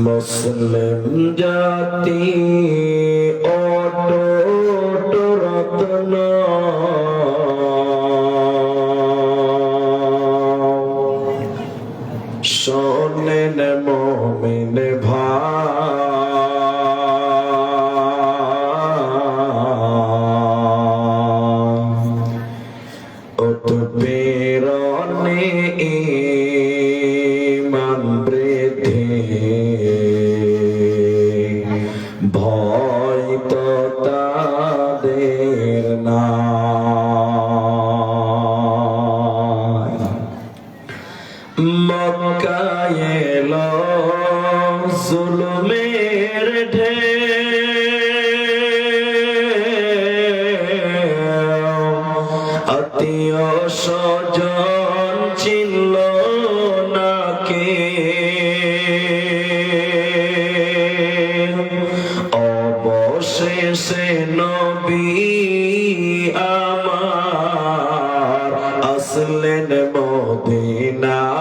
মুসলিম জাতি অটুট রত্ন, শোনেন মুমিন ভাই, উৎপীড়নে ঈমান বৃদ্ধি, ভয় তো তাদের নাই। মক্কায় এলো জুলুমের ঢেউ, আত্মীয় স্বজন ছিল না কে, অবশেষে নবী আমার আসলেন মদিনায়।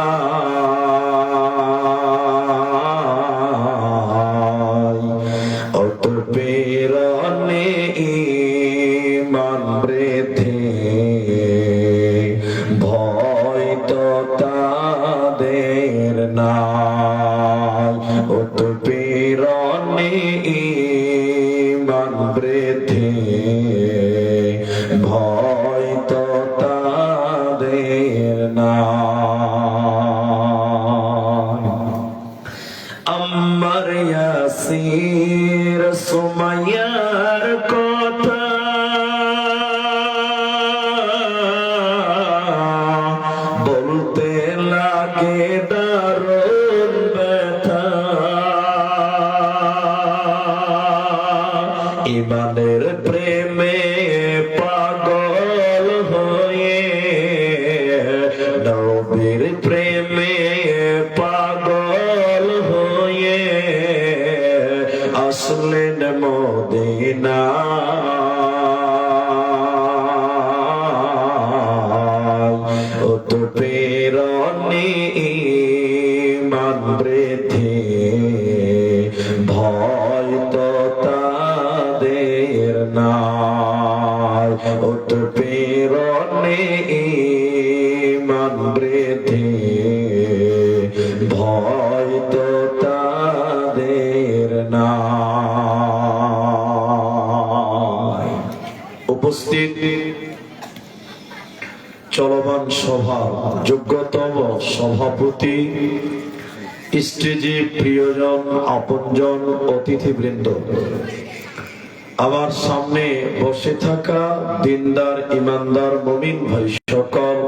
উৎপীড়নে ঈমান বৃদ্ধি, ভয় তো তাদের নাই। উৎপীড়নে ঈমান বৃদ্ধি, ভয় তো তাদের নাই। আম্মার ইয়াসির সুমাইয়ার কথা বলতে লাগে দারুণ ব্যথা, ইমানের প্রেমে পাগল হয়ে, নবীর প্রেমে পাগল হয়ে আসলেন মদিনায়। উৎপীড়নে ঈমান বৃদ্ধি, ভয় তো তাদের নাই। উৎপীড়নে ঈমান বৃদ্ধি, ভয় তো তাদের নাই। উপস্থিত চলমান সভার যোগ্যতম সভাপতি, স্টেজে প্রিয়জন, আপনজন, অতিথিবৃন্দ, আমার সামনে বসে থাকা দিনদার ইমানদার মুমিন ভাই সকল,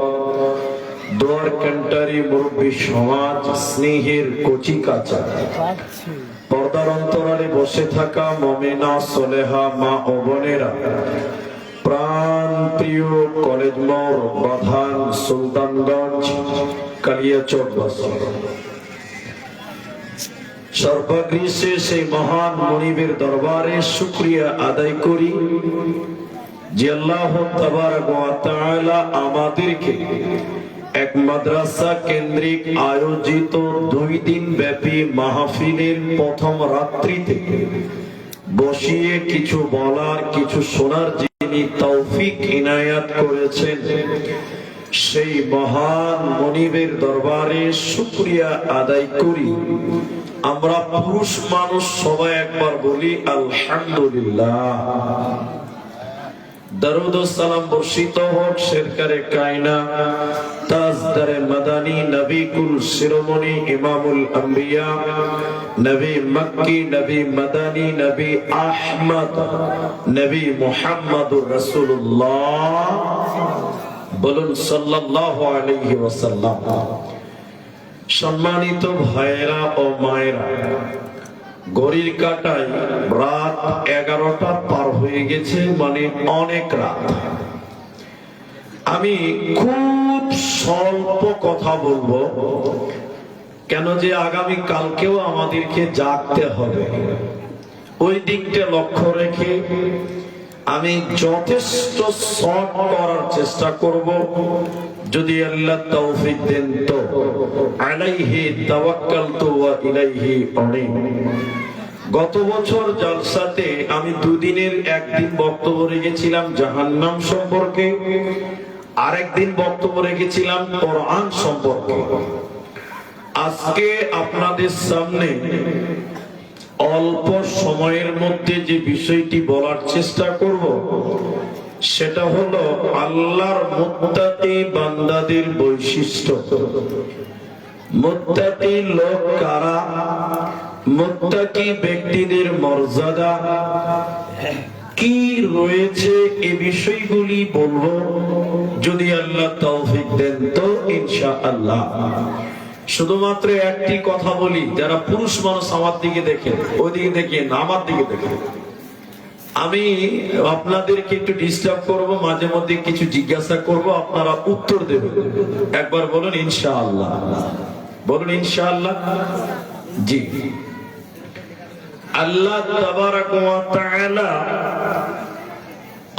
দোয়ার কান্টারি মুরব্বী সমাজ, স্নেহের কচি কাঁচা, পর্দার অন্তরালে বসে থাকা মুমিনা সলেহা মা ও বোনেরা, প্রাণ প্রিয় কলেজ মোড়, বাধান, সুলতানগঞ্জ, কালিয়াচকবাসী, সর্বগ্রীষে সেই মহান মনিবের দরবারে শুকরিয়া আদায় করি যে আল্লাহ তাবারক ওয়া তাআলা আমাদেরকে এক মাদ্রাসা কেন্দ্রিক আয়োজিত 2 দিন ব্যাপী মাহফিলের প্রথম রাত্রিতে বসিয়ে কিছু বলার, কিছু শোনার যিনি তৌফিক ইনায়াত করেছেন, সেই মহান মনিবের দরবারে শুকরিয়া আদায় করি। আমরা পুরুষ মানুষ সবাই একবার বলি আলহামদুলিল্লাহ। দরুদ ও সালাম বর্ষিত হোক সরকারে কায়না, তাজদারে মাদানী, নবী কুল শিরোমণি, ইমামুল আম্বিয়া, নবী মক্কি, নবী মাদানী, নবী আহমদ, নবী মুহাম্মদুর রাসূলুল্লাহ, বলুন সাল্লাল্লাহু আলাইহি ওয়াসাল্লাম। সম্মানিত ভাইয়েরা ও মায়েরা, ঘড়ির কাঁটায় রাত 11টা পার হয়ে গেছে, মানে অনেক রাত। আমি খুব স্বল্প কথা বলবো, কেন যে আগামী কালকেও আমাদেরকে জাগতে হবে। ওই দিকটা লক্ষ্য রেখে আমি যথেষ্ট শর্ট করার চেষ্টা করব, যদি আল্লাহ তৌফিক দেন তো। আলাইহি তাওয়াক্কালতু ওয়া ইলাইহি উনীব। গত বছর জলসাতে আমি দুদিনের একদিন বক্তব্য রেখেছিলাম জাহান্নাম সম্পর্কে, আরেকদিন বক্তব্য রেখেছিলাম কোরআন সম্পর্কে। আজকে আপনাদের সামনে অল্প সময়ের মধ্যে যে বিষয়টি বলার চেষ্টা করব সেটা হলো আল্লাহর মুত্তাকি বান্দাদের বৈশিষ্ট্য। মুত্তাকি লোক কারা, মুত্তাকি ব্যক্তিদের মর্যাদা কি রয়েছে, এই বিষয়গুলি বলবো যদি আল্লাহ তৌফিক দেন তো ইনশাআল্লাহ। শুধুমাত্র একটি কথা বলি, যারা পুরুষ মানুষ আমার দিকে দেখেন, ওইদিকে দেখেন, আমার দিকে দেখেন। আমি আপনাদেরকে একটু ডিস্টার্ব করব, মাঝে মধ্যে কিছু জিজ্ঞাসা করব, আপনারা উত্তর দেবেন। একবার বলুন ইনশাআল্লাহ, বলুন ইনশাআল্লাহ। জি, আল্লাহ তাবারাক ওয়া তাআলা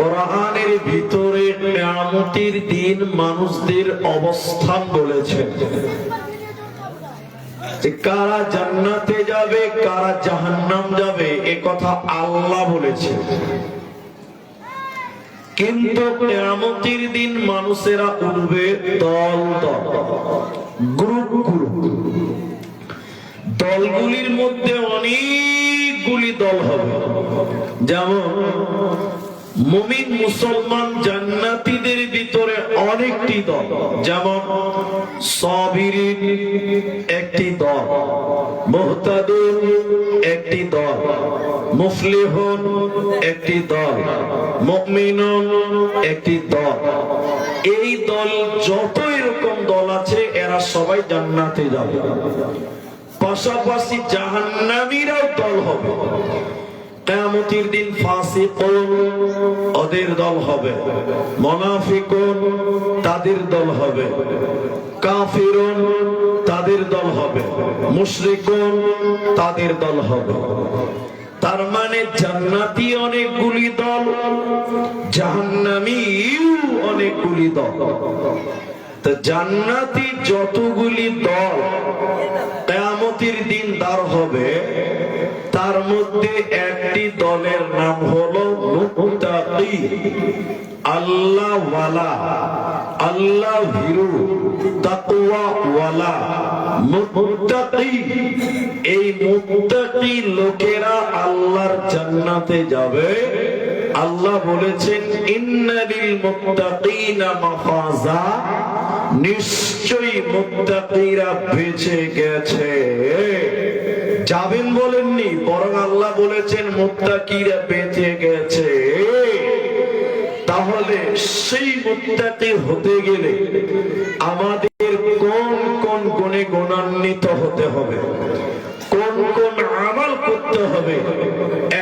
কোরআনের ভিতরে কিয়ামতের দিন মানুষদের অবস্থান বলেছেন, যে কারা জান্নাতে যাবে কারা জাহান্নাম যাবে এ কথা আল্লাহ বলেছেন। কিন্তু কিয়ামতের দিন মানুষেরা উঠবে দল দল, গ্রুপ গ্রুপ। দলগুলির মধ্যে অনেকগুলি দল হবে, যেমন মুমিন মুসলমান জান্নাতীদের ভিতরে অনেকটি দল, যেমন সাবিরিন একটি দল, মুহতাদুন একটি দল, মুফলিহুন একটি দল, মুমিনুন একটি দল। এই দল যত এরকম দল আছে এরা সবাই জান্নাতে যাবে। পাশাপাশি জাহান্নামীরাও দল হবে। কিয়ামতের দিন ফাসিকুন ওদের দল হবে, মুনাফিকুন তাদের দল হবে, কাফিরুন তাদের দল হবে, মুশরিকুন তাদের দল হবে। তার মানে জান্নাতি অনেকগুলি দল, জাহান্নামীও অনেকগুলি দল। তো জান্নাতি যতগুলি দল কিয়ামতের দিন দাঁড় হবে, তার মধ্যে একটি দলের নাম হলো মুত্তাকি, আল্লাহ ওয়ালা, আল্লাহ ভীরু, তাকওয়া ওয়ালা মুত্তাকি। এই মুত্তাকি লোকেরা আল্লাহর জান্নাতে যাবে। আল্লাহ বলেছেন ইন্নালিল মুত্তাকিনা মাফাজা, নিশ্চয়ই মুত্তাকিরা বেঁচে গেছে। যাবেন বলেননি, বরং আল্লাহ বলেছেন মুত্তাকিরা বেঁচে গেছে। তাহলে সেই মুত্তাকি হতে গেলে আমাদের কোন কোন গুণে গুণান্বিত হতে হবে, কোন কোন আমল করতে হবে,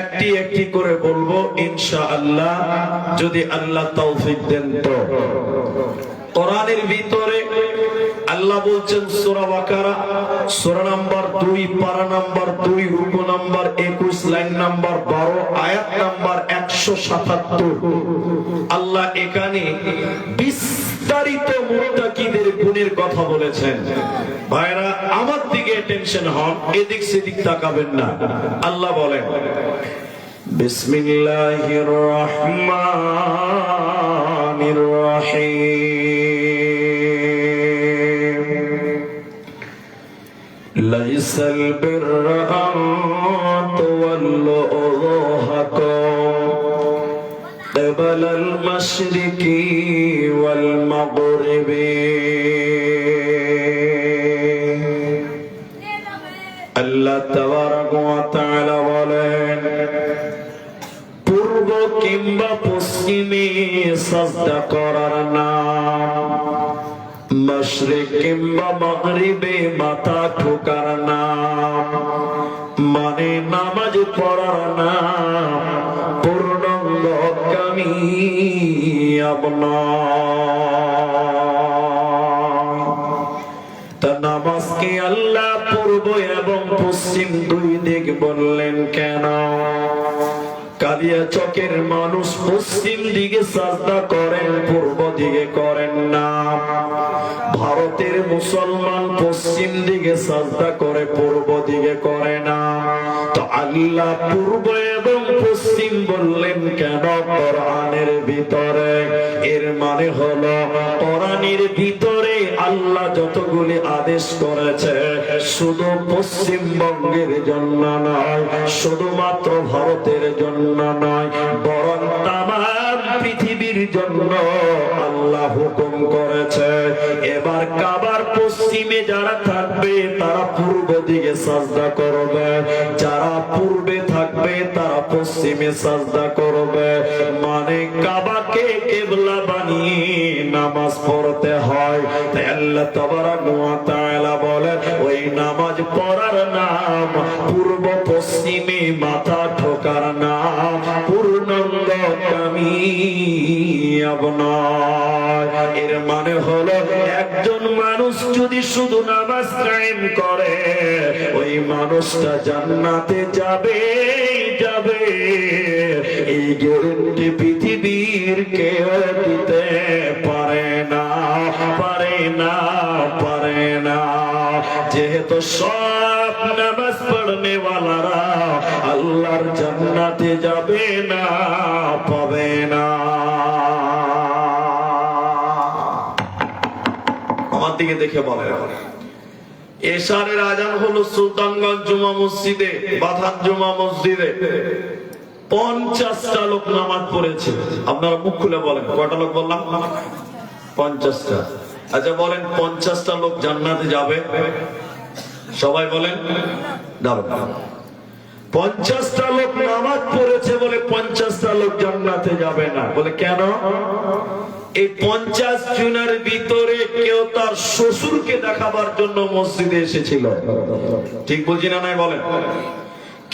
একটি একটি করে বলবো ইনশাআল্লাহ, যদি আল্লাহ তৌফিক দেন তো। কোরআনের ভিতরে আল্লাহ বলছেন সূরা বাকারা সূরা নাম্বার 2 পারা নাম্বার 2 রুকু নাম্বার 21 লাইন নাম্বার 12 আয়াত নাম্বার 177। আল্লাহ এখানে বিস্তারিত মুত্তাকিদের গুণের কথা বলেছেন। ভাইরা আমার দিকে টেনশন হন, এদিক সেদিক তাকাবেন না। আল্লাহ বলেন বিসমিল্লাহির রহমানির রহিম লাইসাল বিররা আন তুওয়াল্লু উজুহাকুম কিবালাল মাশরিকি ওয়াল মাগরিবি। আল্লাহ তাবারাক ওয়া তাআলা বলেন পূর্ব কিংবা পশ্চিমে সাজদা করার নাম, মাশরিক কিংবা মাগরিবে মাথা ঠোকার নাম, মানে নামাজ পড়ার নাম পূর্ণাঙ্গ কামিয়াব নয়। তা নামাজকে আল্লাহ পূর্ব এবং পশ্চিম দুই দিক বললেন কেন? কালিয়া চকের মানুষ পশ্চিম দিকে সাজদা করেন, পূর্ব দিকে করেন না। ভারতের মুসলমান পশ্চিম দিকে সাজদা করে, পূর্ব দিকে করে না। তো আল্লাহ পূর্ব এবং পশ্চিম বললেন কেন কোরআনের ভিতরে? এর মানে হলো কোরআনের ভিতরে আল্লাহ যতগুলি আদেশ করেছে শুধু পশ্চিমবঙ্গের জন্য নয়, শুধুমাত্র ভারতের জন্য নয়, বরং তাম পৃথিবীর জন্য আল্লাহ হুকুম করেছে। এবার কাবার পশ্চিমে যারা থাকবে তারা পূর্ব দিকে সাজদা করবে, যারা পূর্বে থাকবে তারা পশ্চিমে সাজদা করবে। মানে কাবাকে কিবলা বানিয়ে নামাজ পড়তে হয়। তাই আল্লাহ তাবারাক ওয়া তাআলা বলেন ওই নামাজ পড়ার নাম পূর্ব পশ্চিমে মাথা ঠোকার নাম পূর্ণাঙ্গ কামিয়াব নয়। এর মানে হলো একজন মানুষ যদি শুধু নামাজ কায়েম করে ওই মানুষটা জান্নাতে যাবে যাবে, এই গ্যারান্টি পৃথিবীর কেউ দিতে পারে না, পারে না, পারে না। যেহেতু সব নামাজ পড়নে ওয়ালারা আল্লাহর জান্নাতে যাবে না, পাবে না। আমার দিকে দেখে বলে এশারের আজান হলো সুলতানগঞ্জ জুমা মসজিদে, বাথান জুমা মসজিদে 50টা লোক নামাজ পড়েছে। আপনারা মুখ খুলে বলেন কয়টা লোক বললাম? 50টা। আচ্ছা বলেন 50টা লোক জান্নাতে যাবে? সবাই বলেন যাবে। 50টা লোক নামাজ পড়েছে বলে 50টা লোক জান্নাতে যাবে না, বলে কেন? এই 50 জনের ভিতরে কেউ তার শ্বশুরকে দেখাবার জন্য মসজিদে এসেছিল, ঠিক বলছি না? নাই বলেন।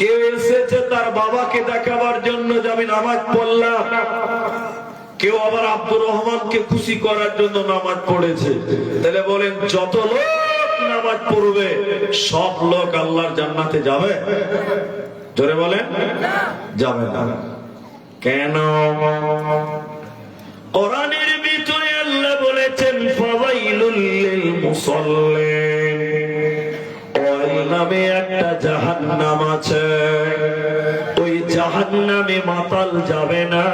কেউ এসেছে তার বাবাকে দেখাবার জন্য যে আমি নামাজ পড়লাম। কেউ আবার আব্দুর রহমানকে খুশি করার জন্য নামাজ পড়েছে। তাহলে বলেন যত লোক নামাজ পড়বে সব লোক আল্লাহর জান্নাতে যাবে? জোরে বলেন যাবে না। কেন? কোরআনের ভিতরে আল্লাহ বলেছেন ফাওয়াইলুল লিল মুসাল্লিন, ওই নামে একটা জাহান্নাম আছে। ওই জাহান্নামে মাতাল যাবে না,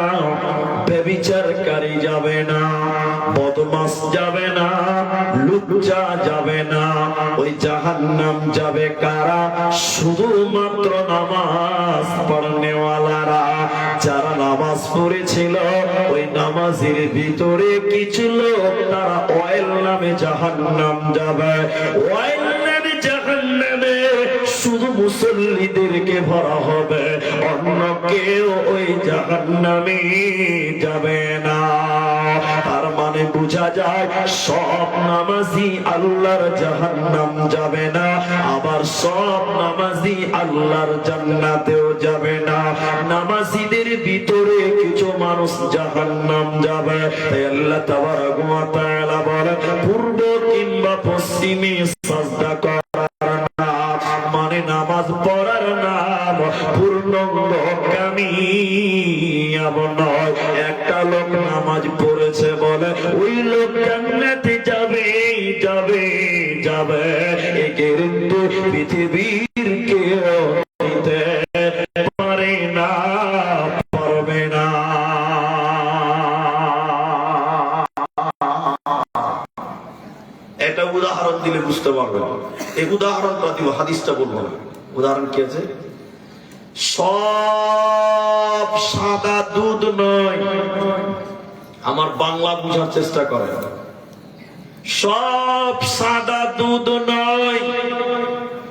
ব্যভিচারকারী যাবে না, বদমাস যাবে না, লুচ্চা যাবে না। ওই জাহান্নাম যাবে কারা? শুধুমাত্র নামাজ পড়নেওয়ালারা। যারা নামাজ পড়েছিল ওই নামাজের ভিতরে কিছু লোক তারা ওয়াইল নামে জাহান্নাম যাবে। ওয়াইল নামে জাহান্নামে শুধু মুসল্লিদেরকে ভরা হবে, অন্য কেউ ওই জাহান্নামে যাবে না। তার মানে বোঝা যায় সব নামাজি আল্লাহর জাহান্নাম যাবে না, আবার সব নামাজি আল্লাহর জান্নাতেও যাবে না। নামাজিদের ভিতরে কিছু মানুষ জাহান্নাম যাবে। তাই আল্লাহ তাবারাক ওয়া তাআলা বলেন পূর্ব কিংবা পশ্চিমে সাজদা করার নাম মানে নামাজ পড়ার নাম পূর্ণাঙ্গ কামিয়াব নয়। একটা লোক নামাজ পড়েছে বলে ওই লোক জান্নাতে যাবে যাবে যাবে, এই গ্যারান্টি পৃথিবীর কেউ দিতে পারে না, পারবে না। এটা উদাহরণ দিলে বুঝতে পারবেন। এই উদাহরণটা দিব, হাদিসটা বলবো না। উদাহরণ কি আছে? সব সাদা দুধ নয়, আমার বাংলা বুঝার চেষ্টা করে। সব সাদা দুধ নয়,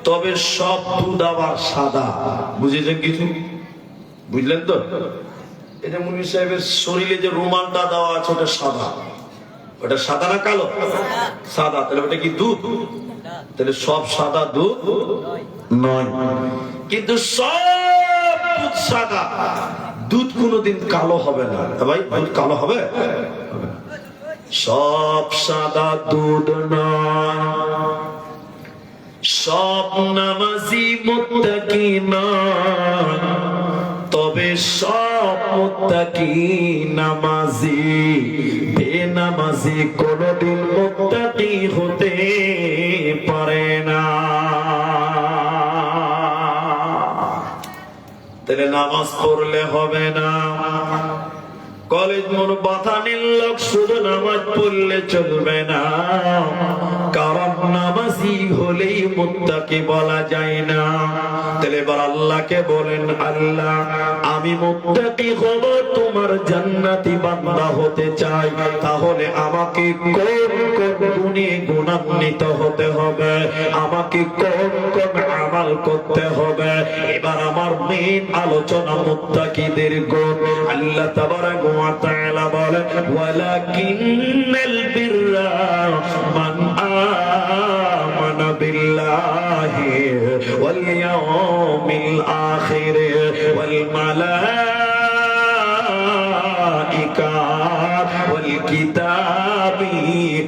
তবে সব দুধ আবার সাদা। বুঝেছেন কিছু? বুঝলেন তো? এটা মুন্নি সাহেবের শরীরে যে রুমালটা দেওয়া আছে ওটা সাদা। ওটা সাদা না কালো? সাদা। তাহলে ওটা কি দুধ? তাহলে সব সাদা দুধ নয়, কিন্তু সব দুধ সাদা। দুধ কোনোদিন কালো হবে না ভাই। দুধ কালো হবে? সব সাদা দুধ নয়, সব নামাজি মুত্তাকি নয়, তবে সব মুত্তাকি নামাজি বেনামাজি কোনদিন মুত্তাকি হতে পারে না। তাহলে নামাজ পড়লে হবে না, কলেজ মন বাথানির লোক শুধু নামাজ পড়লে চলবে না, কারণ নামাজি হলেই মুত্তাকি বলা যায় না। তাহলে এবার আল্লাহকে বলেন, আল্লাহ আমি মুত্তাকি হব, তোমার জান্নাতি বান্দা হতে চাই, তাহলে আমাকে কোন কোন গুণে গুণান্বিত হতে হবে, আমাকে কোন কোন আমল করতে হবে। এবার আমার মেন আলোচনা মুত্তাকিদের গুণ। আল্লাহ তাবারাক ওয়া তাআলা বলেন, ওয়ালাকিন্নাল বিররা মান আমানা বিল্লাহি ওয়াল ইয়াউমিল আখির ওয়াল মালাইকা ওয়াল কিতাবি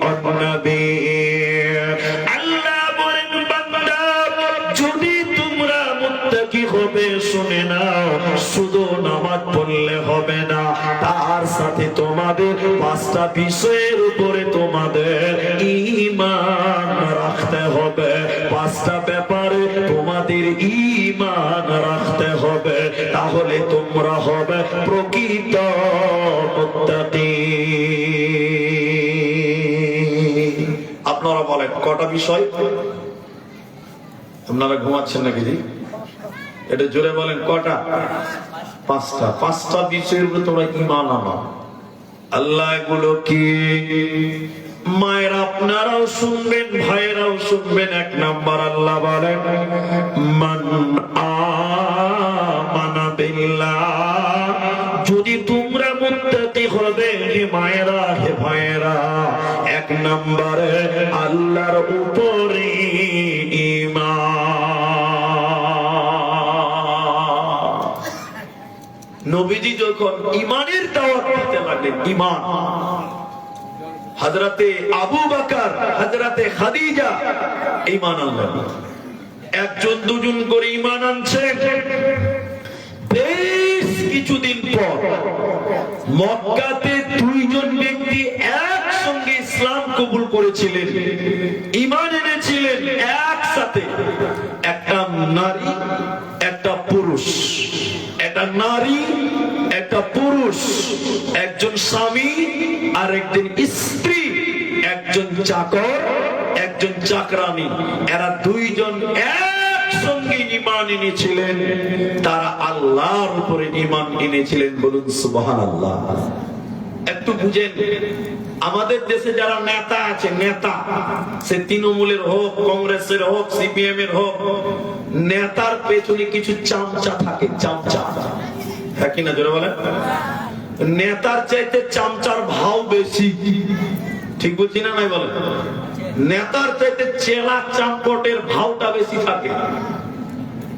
ওয়ান নবী। আল্লাহ বলেন, বান্দা যদি তোমরা মুত্তাকি হবে, শুনে নাও, শুধু নামাজ পড়লে হবে না, তার সাথে তোমাদের পাঁচটা বিষয়ের উপরে তোমাদের ঈমান রাখতে হবে। পাঁচটা ব্যাপারে তোমাদের ঈমান রাখতে হবে, তাহলে তোমরা হবে প্রকৃত মুত্তাকি। আপনারা বলেন কটা বিষয়? আপনারা ঘুমাচ্ছেন নাকি জি? এটা জোরে বলেন, কটা? পাঁচটা। পাঁচটা বিষয়ের উপরে তোমরা ঈমান আনো। আল্লাহ এগুলো কি? মায়ের আপনারাও শুনবেন, ভাইয়েরাও শুনবেন। এক নাম্বার আল্লাহ বলেন, মান আমানা বিল্লাহ, যদি তোমরা মুত্তাকি হবে, হে মায়েরা হে ভাইয়েরা, এক নম্বরে আল্লাহর উপরে ঈমান। নবীজি যখন ঈমানের দাওয়াত দিতে লাগলেন, ঈমান, হযরতে আবু বকর, হযরতে খাদিজা ঈমান আনলেন। একজন দুজন করে ঈমান আনছেন। বেশ কিছুদিন পর মক্কাতে দুইজন ব্যক্তি একসঙ্গে ইসলাম কবুল করেছিলেন, ঈমান এনেছিলেন একসাথে। একটা নারী, একটা পুরুষ। একটা নারী, একটা পুরুষ, একজন স্বামী আর একজন স্ত্রী, একজন চাকর, একজন চাকরানী। এরা দুইজন একসঙ্গে ঈমান এনেছিলেন। তারা আল্লাহর উপরে ঈমান এনেছিলেন। বলুন সুবহানাল্লাহ। একটু বুঝেন, আমাদের দেশে যারা নেতা আছে, নেতা, সে তৃণমূলের হোক, কংগ্রেসের হোক, সিপিএম এর হোক, নেতার পেছনে কিছু চামচা থাকে। চামচা, হ্যাঁ কিনা জোরে বলেন? নেতার চাইতে চামচার ভাও বেশি। ঠিক বলছি না? নাই বলেন? নেতার চাইতে চেলা চাম্পটের ভাওটা বেশি থাকে।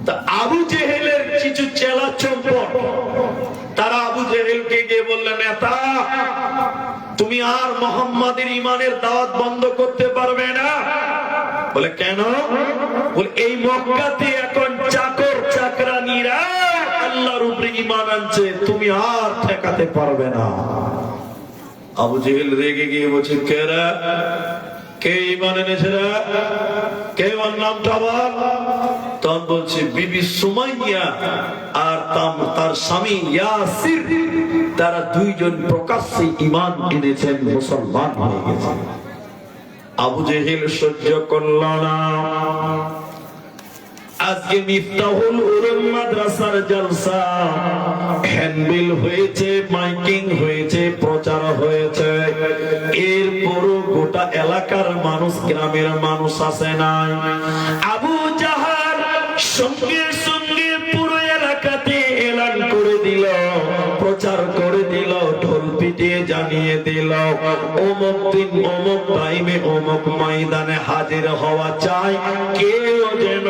তা আবু জেহেলের কিছু চেলা চম্পট, তারা আবু জেহেলকে গিয়ে বললেন, নেতা তুমি আর মুহাম্মাদের ঈমানের দাওয়াত বন্ধ করতে পারবে না। বলে কেন? বলে এই মক্কাতে এখন চাকর চাকরানীরা আল্লাহর উপরে ঈমান আনছে, তুমি আর ঠেকাতে পারবে না। আবু জেহেল রেগে গিয়ে বলছে, কেরা কে ঈমান এনেছে রে? কে? ওর নামটা বল। তখন বলছে বিবি সুমাইয়া আর তার স্বামী ইয়াসির, তারা দুইজন প্রকাশ্যে ঈমান এনেছেন, মুসলমান হয়ে গেছেন। আবু জেহেল সহ্য করল না। আজকে মিফতাহুল উলুম মাদ্রাসার জলসা হ্যান্ডবিল হয়েছে, মাইকিং হয়েছে, প্রচার হয়েছে, এরপরও গোটা এলাকার মানুষ, গ্রামের মানুষ আসে নাই। আবু জাহাল সঙ্গে সঙ্গে পুরো এলাকাতে এলান করে দিল, প্রচার করে দিল, ঢোল পিটিয়ে জানিয়ে দিল, অমুক দিন অমুক টাইমে অমুক ময়দানে হাজির হওয়া চাই, কেউ যেন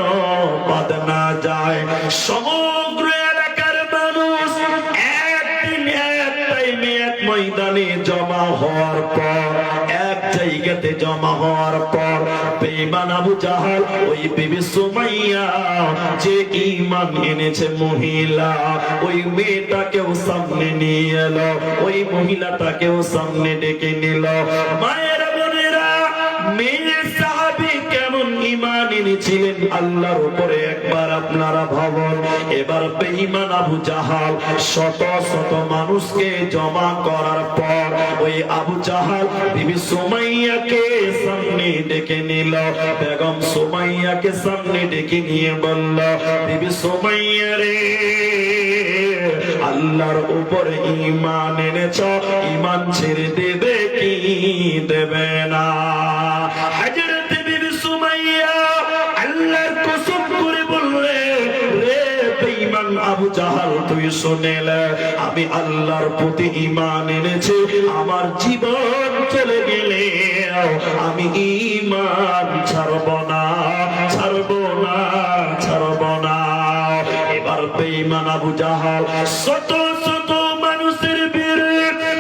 বাদ না যায়। সমগ্র এলাকার মানুষ একদিন এক টাইমে এক ময়দানে জমা হওয়ার পর এক জায়গা মদিনাতে জমা হওয়ার পর বেঈমান আবু জাহাল ওই বিবি সুমাইয়া যে ঈমান এনেছে মহিলা, ওই মেয়েটাকেও সামনে নিয়ে এলো, ওই মহিলাটাকেও সামনে ডেকে নিল। মায়েরা বোনেরা, মেয়ে সাহাবী কেমন ঈমান এনেছিলেন আল্লাহর উপরে একবার আপনারা ভাবুন। এবার বেঈমান আবু জাহাল শত শত মানুষকে জমা করার পর ওই আবু জাহাল বিবি সুমাইয়াকে সামনে ডেকে নিল। বেগম সুমাইয়াকে সামনে ডেকে নিয়ে বলল, বিবি সুমাইয়া রে, আল্লাহর উপরে ঈমান এনেছ, ঈমান ছেড়ে দেবে কি দেবে না? হযরত বিবি সুমাইয়া আল্লাহর কসম করে বললে, রে বেঈমান আবু জাহাল, তুই শুনে নে, আমি আল্লাহর প্রতি ঈমান এনেছি, আমার জীবন চলে গেলে আমি ঈমান ছাড়ব না, ছাড়ব না, ছাড়ব না। এবার বেঈমান আবু জাহাল শত শত মানুষের ভিড়ে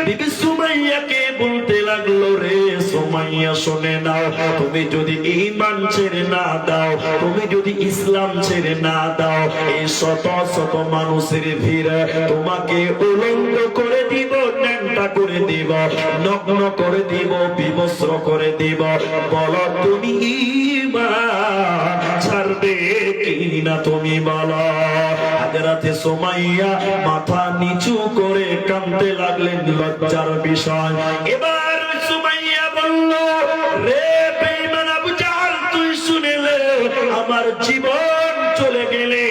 বিবি সুমাইয়াকে বলতে লাগলো, রে সুমাইয়া শুনে নাও, তুমি যদি ঈমান ছেড়ে না দাও, তুমি যদি ইসলাম ছেড়ে না দাও, এই শত শত মানুষের ভিড়ে তোমাকে উলঙ্গ করে দিব, ন্যাংটা করে দিব, নগ্ন করে দিব, বিবস্ত্র করে দিব। বলো তুমি ঈমান ছাড়বে কিনা, তুমি বলো। হযরতে সুমাইয়া মাথা নিচু করে কাঁদতে লাগলেন, লজ্জার বিষয়। এবার সুমাইয়া বলল, রে বেঈমান আবু জাহাল, তুই শুনে নে, আমার জীবন চলে গেলে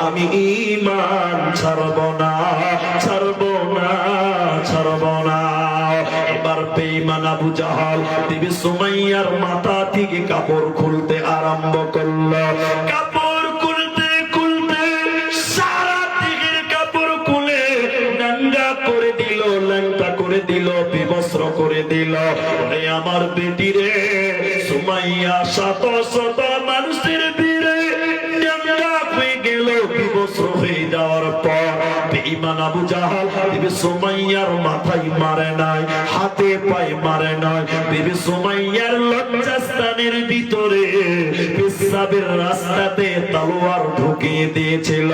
আমি ঈমান ছাড়ব না, ছাড়ব না, ছাড়ব না। এবার বেঈমান আবু জাহাল বিবি সুমাইয়ার মাথা থেকে কাপড় খুলতে আরম্ভ করলো। কাপড় খুলতে খুলতে সারা দিকের কাপড় খুলে নাঙ্গা করে দিল, ল্যাংটা করে দিল, বিবস্ত্র করে দিল। ওরে আমার বেটি রে সুমাইয়া, শত শত মানুষের ভিড়ে নাঙ্গা হয়ে গেল, বিবস্ত্র হয়ে যাওয়ার পর বেঈমান আবু জাহাল বিবি সুমাইয়ার মাথায় মারে নাই, হাতে পায়ে মারে নাই, বিবি সুমাইয়ার লজ্জাস্থানের ভিতরে পেশাবের রাস্তাতে তলোয়ার ঢুকিয়ে দিয়েছিল।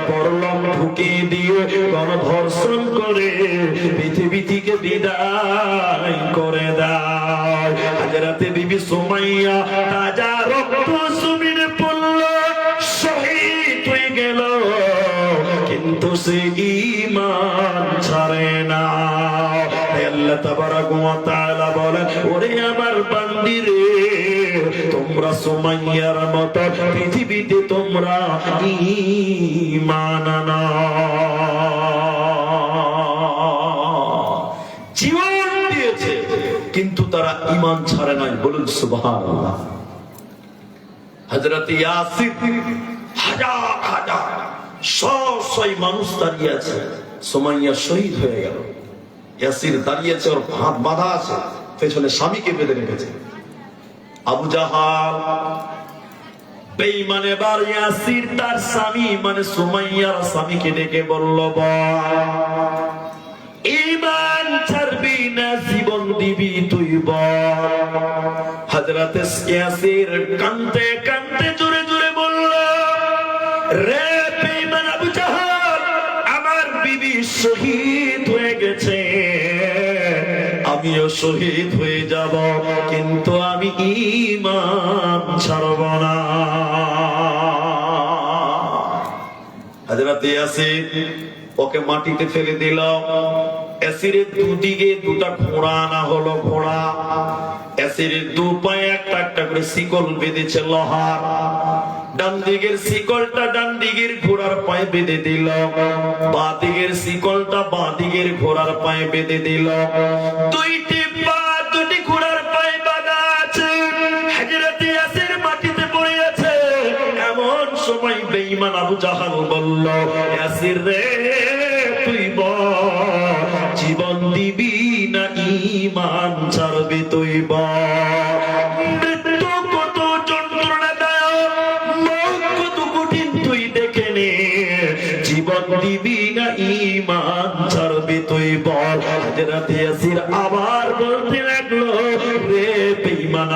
পরলম ঢুকিয়ে দিয়ে গণধর্ষণ করে পৃথিবী থেকে বিদায় করে দাও। হযরতে বিবি সুমাইয়া তাজা রক্ত জমিনে পড়ল, শহীদ হয়ে গেল, কিন্তু সে ঈমান ছাড়ে না। আল্লাহ তাবারক ওয়া তাআলা বলেন, ওরে আমার বান্দি রে, তোমরা সুমাইয়ার মত পৃথিবীতে তোমরা ঈমান জীবন দিয়েছে, কিন্তু তারা ঈমান ছাড়ে নাই। বলুন সুবহানাল্লাহ। হযরত ইয়াসির, হাজার হাজার শয় মানুষ দাঁড়িয়ে আছে, সুমাইয়া শহীদ হয়ে গেল। ইয়াসির দাঁড়িয়েছে, ওর হাত বাঁধা আছে, পেছনে স্বামীকে বেঁধে রেখেছে। আবু জাহাল বেঈমান এবার ইয়াসির তার স্বামী মানে সুমাইয়ার স্বামীকে ডেকে বলল, ঈমান ছাড়বি না জীবন দিবি তুই বল। হযরত ইয়াসির কাঁদতে কাঁদতে জোরে জোরে বলল, রে বেঈমান আবু জাহাল, আমার বিবি শহীদ হয়ে গেছে, আমিও শহীদ হয়ে যাব, কিন্তু আমি ঈমান ছাড়ব না। হযরত ইয়াসির ওকে মাটিতে ফেলে দিল। ইয়াসিরের দুদিকে দুটা ঘোড়া আনা হলো। ঘোড়া ইয়াসিরের দু পায়ে একটা একটা করে শিকল বেঁধেছে লোহার। ডান দিকের শিকলটা ডান দিকের ঘোড়ার পায়ে বেঁধে দিল, বাঁ দিকের শিকলটা বাঁ দিকের ঘোড়ার পায়ে বেঁধে দিল। দুইটি পা দুটি ঘোড়ার পায়ে বাঁধা আছে। হযরত ইয়াসির মাটিতে পড়ে আছে। এমন সময় বেঈমান আবু জাহাল বলল, ইয়াসির রে, তুই বল, জীবন দিবি না ঈমান ছাড়বি তুই বল। মৃত্যু কত যন্ত্রণাদায়ক, মৌত কত কঠিন তুই দেখে নে, জীবন দিবি না ঈমান ছাড়বি তুই বল। হযরত ইয়াসির আবার বলতে লাগলো, রে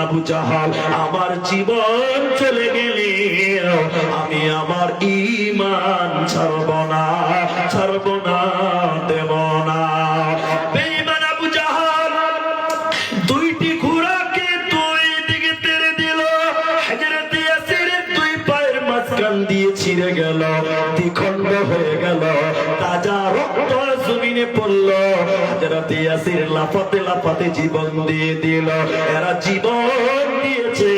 আবু জাহাল, আমার জীবন চলে গেলে আমি আমার ঈমান ছাড়ব না, দেব না। বেঈমান আবু জাহাল দুইটি ঘোড়াকে দুই দিকে তেড়ে দিল, হযরত ইয়াসিরের দুই পায়ের মাঝখান দিয়ে ছিঁড়ে গেল, দ্বিখণ্ড হয়ে গেল, তাজা রক্ত জমিনে পড়ল। হযরত ইয়াসির লাফাতে লাফাতে জীবন দিয়ে দিল। এরা জীবন দিয়েছে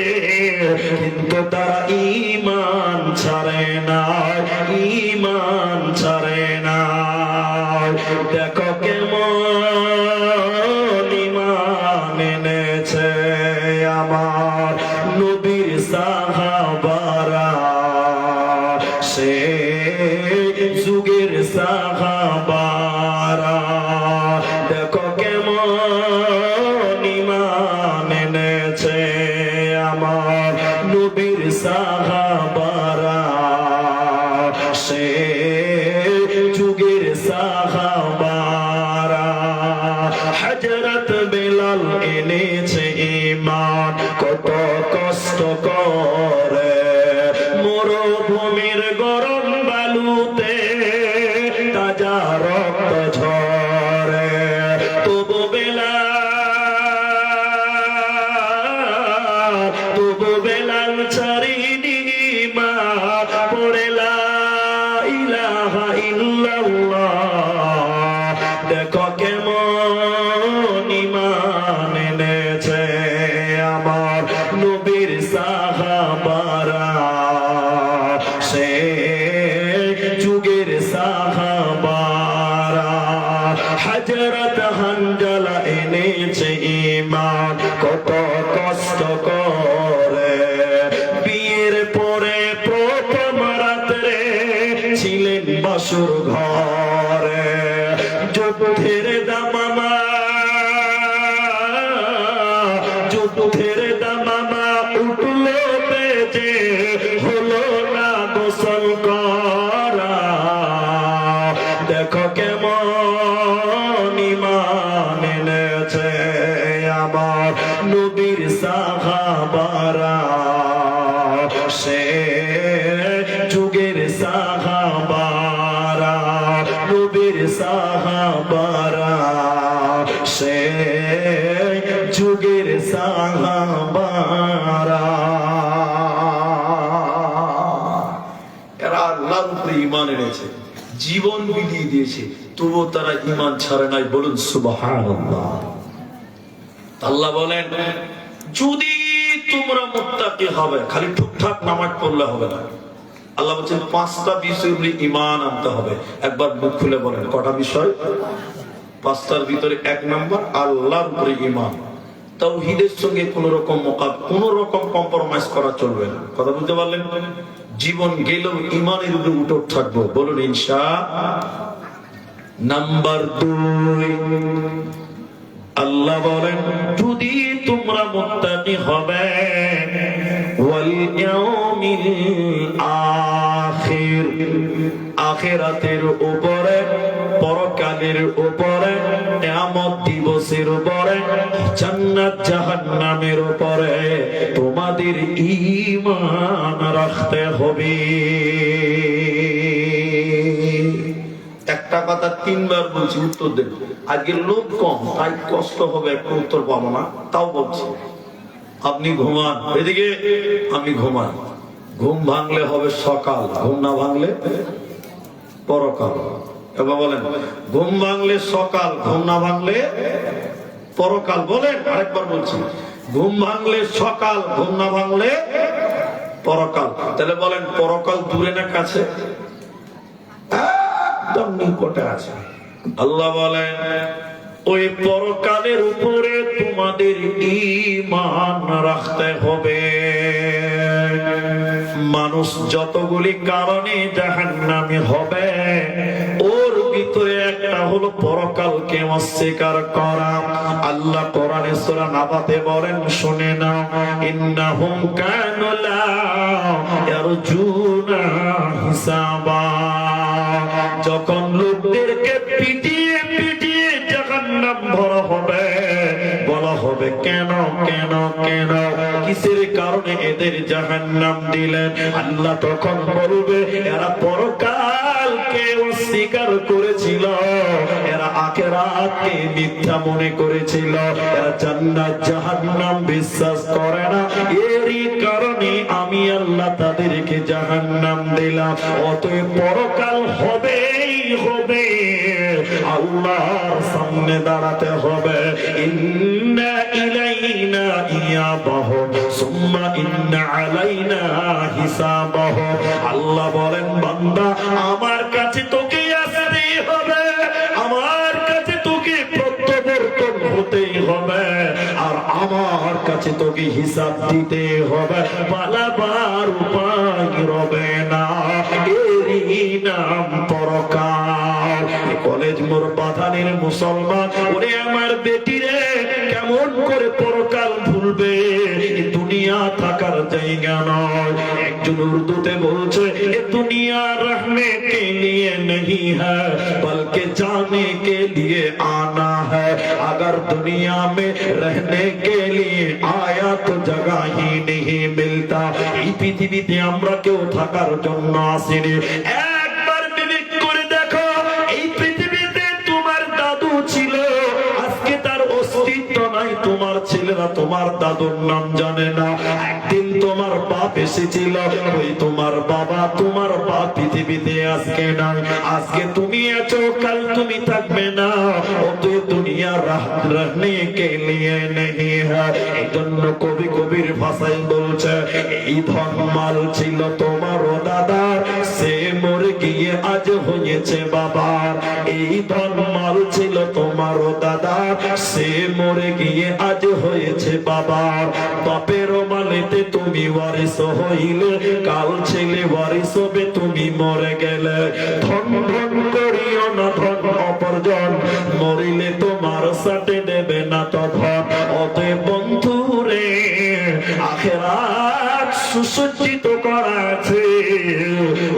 কিন্তু তারা ঈমান ছাড়ে না, ঈমান ছাড়ে না। দেখো কেমন ঈমান এনেছে আমার নবীর সাহাবারা, সে যুগের সাহাবারা। দেখো কেমন ঈমান এনেছে আমার নবীর সাহাবারা, সে যুগের সাহাবারা। হযরত বেলাল এনেছে ঈমান কত কষ্ট করে, মরুভূমির গরম বালুতে তাজা রক্ত ঝরে, তবু বেলাল ছাড়িনি ঈমান, পড়ে লা ইলাহা ইল্লাল্লাহ। দেখো কেমন ঈমান এনেছে আমার নবীর সাহাবারা, সে যুগের সাহাবারা। হযরত হানজালা এনেছে ঈমান কত কষ্ট করে, বিয়ের পরে প্রথম রাত্রে ছিলেন বাসর ঘরে, যুদ্ধের দামামা উঠল বেজে, হলো না গোসল করা। দেখো কেমন ঈমান এনেছে আমার নবীর সাহাবারা, সে যুগের সাহাবারা, নবীর সাহাবারা, সে যুগের সাহাবারা। এরা আল্লাহর উপরে ঈমান এনেছে, জীবন বিলিয়ে দিয়েছে, তবুও তারা ঈমান ছাড়ে নাই। বলুন সুবহানাল্লাহ। আল্লাহ বলেন যদি তোমরা মুত্তাকি হবে, খালি ঠিকঠাক নামাজ পড়লে হবে না। আল্লাহ বলছেন পাঁচটা বিষয়ের উপরে ঈমান আনতে হবে। একবার মুখ খুলে বলেন কটা বিষয়? পাঁচটার ভিতরে এক নাম্বার আল্লাহর উপরে ঈমান। তাওহীদের সঙ্গে কোন রকম কম্প্রোমাইজ করা চলবে না। কথা বলতে পারলেন? জীবন গেলেও ঈমানের উপরে উঠে থাকবো। বলুন ইনশাআল্লাহ। নাম্বার 2, আল্লাহ বলেন যদি তোমরা মুত্তাকি হবে, ওয়াল ইয়াউমিল আখির, আখিরাতের উপরে, পরকালের উপরে, কিয়ামত দিবসের উপরে, জান্নাত জাহান্নামের উপরে তোমাদের ঈমান রাখতে হবে। একটা কথা 3 বার বলছি, উত্তর দেন। আজকে লোক কম, তাই কষ্ট হবে, একটু উত্তর পাবো না, তাও বলছি। আপনি ঘুমান এদিকে, আমি ঘুমান। ঘুম ভাঙলে হবে সকাল, ঘুম না ভাঙলে পরকাল। এবার বলেন ঘুম ভাঙলে সকাল, ঘুম না ভাঙলে পরকাল। বলেন আরেকবার বলছি, ঘুম ভাঙলে সকাল, ঘুম না ভাঙলে পরকাল। তাহলে বলেন পরকাল দূরে না কাছে? একদম নিকটে আছে। আল্লাহ বলেন ওই পরকালের উপরে তোমাদের ঈমান রাখতে হবে। মানুষ যতগুলি কারণে জাহান্নামী হবে, ওর ভিতরে একটা হলো পরকালকে অস্বীকার করা। আল্লাহ কোরআনে সূরা নাবাতে বলেন, শুনে নাও, ইন্নাহুম কানু লা ইয়ারজুনা হিসাবা। যখন লোকদেরকে পিটিয়ে পিটিয়ে জাহান্নাম ভরা হবে, বলা হবে হবে। কেন কেন কেন, কিসের কারণে এদের জাহান্নাম দিলেন? আল্লাহ তখন বলবে, এরা পরকালকে অস্বীকার করেছিল, এরা আখিরাতকে মিথ্যা মনে করেছিল, এরা জান্নাত জাহান্নাম বিশ্বাস করে না, এরই কারণে আমি আল্লাহ তাদেরকে জাহান্নাম দিলাম। অতএব পরকাল হবেই হবে, আল্লাহর সামনে দাঁড়াতে হবে। ইন্না ইলাইনা ইয়াবাহুম সুম্মা ইন্না আলাইনা হিসাবাহুম। আল্লাহ বলেন, বান্দা আমার কাছে তোকে আসতেই হবে, আমার কাছে তোকে প্রত্যাবর্তন হতেই হবে, আর আমার কাছে তোকে হিসাব দিতে হবে, পালাবার উপায় রবে না। এরই নাম পরকাল। কলেজ মোর বাধানের মুসলমান, ওরে আমার বেটিরে, কেমন করে পরকাল ভুলবে? দুনিয়া থাকার জায়গা নয়। একজন উর্দুতে বলছে, এ দুনিয়া रहने के लिए नहीं है बल्कि जाने के लिए आना है। अगर दुनिया में रहने के लिए आया तो जगह ही नहीं मिलता। এই পৃথিবীতে আমরা কেউ থাকার জন্য আসিনি। একবার বিবেক করে দেখো, এই পৃথিবীতে তোমার দাদু ছিল, আজকে তার অস্তিত্ব নাই। তোমার ছেলেরা তোমার দাদুর নাম জানে না। একদিন তোমার বাপ এসেছিল, ওই তোমার বাবা, তোমার বাপ পৃথিবীতে আজকে নাই। আজকে তুমি আছো, কাল তুমি থাকবে না। অতএব দুনিয়া रहने के लिए नहीं है। এই জন্য কবি কবির ভাষায় বলছে, এই ধন মাল ছিল তোমার দাদার, সে মরে গিয়ে আজ হয়েছে বাবার। এই ধন মাল ছিল তোমার দাদার, সে মরে গিয়ে আজ হয়েছে বাবার। বাপের মালেতে তুমি ওয়ারিস হইলে, কাল ছেলে ওয়ারিস হবে, তুমি মরে গেলে। ধন ধন করিও না ধন অপরজন, মরিলে তোমার সাথে দেবে না তো ধন। অতএব বন্ধু রে, আখিরাত সুসজ্জিত করা আছে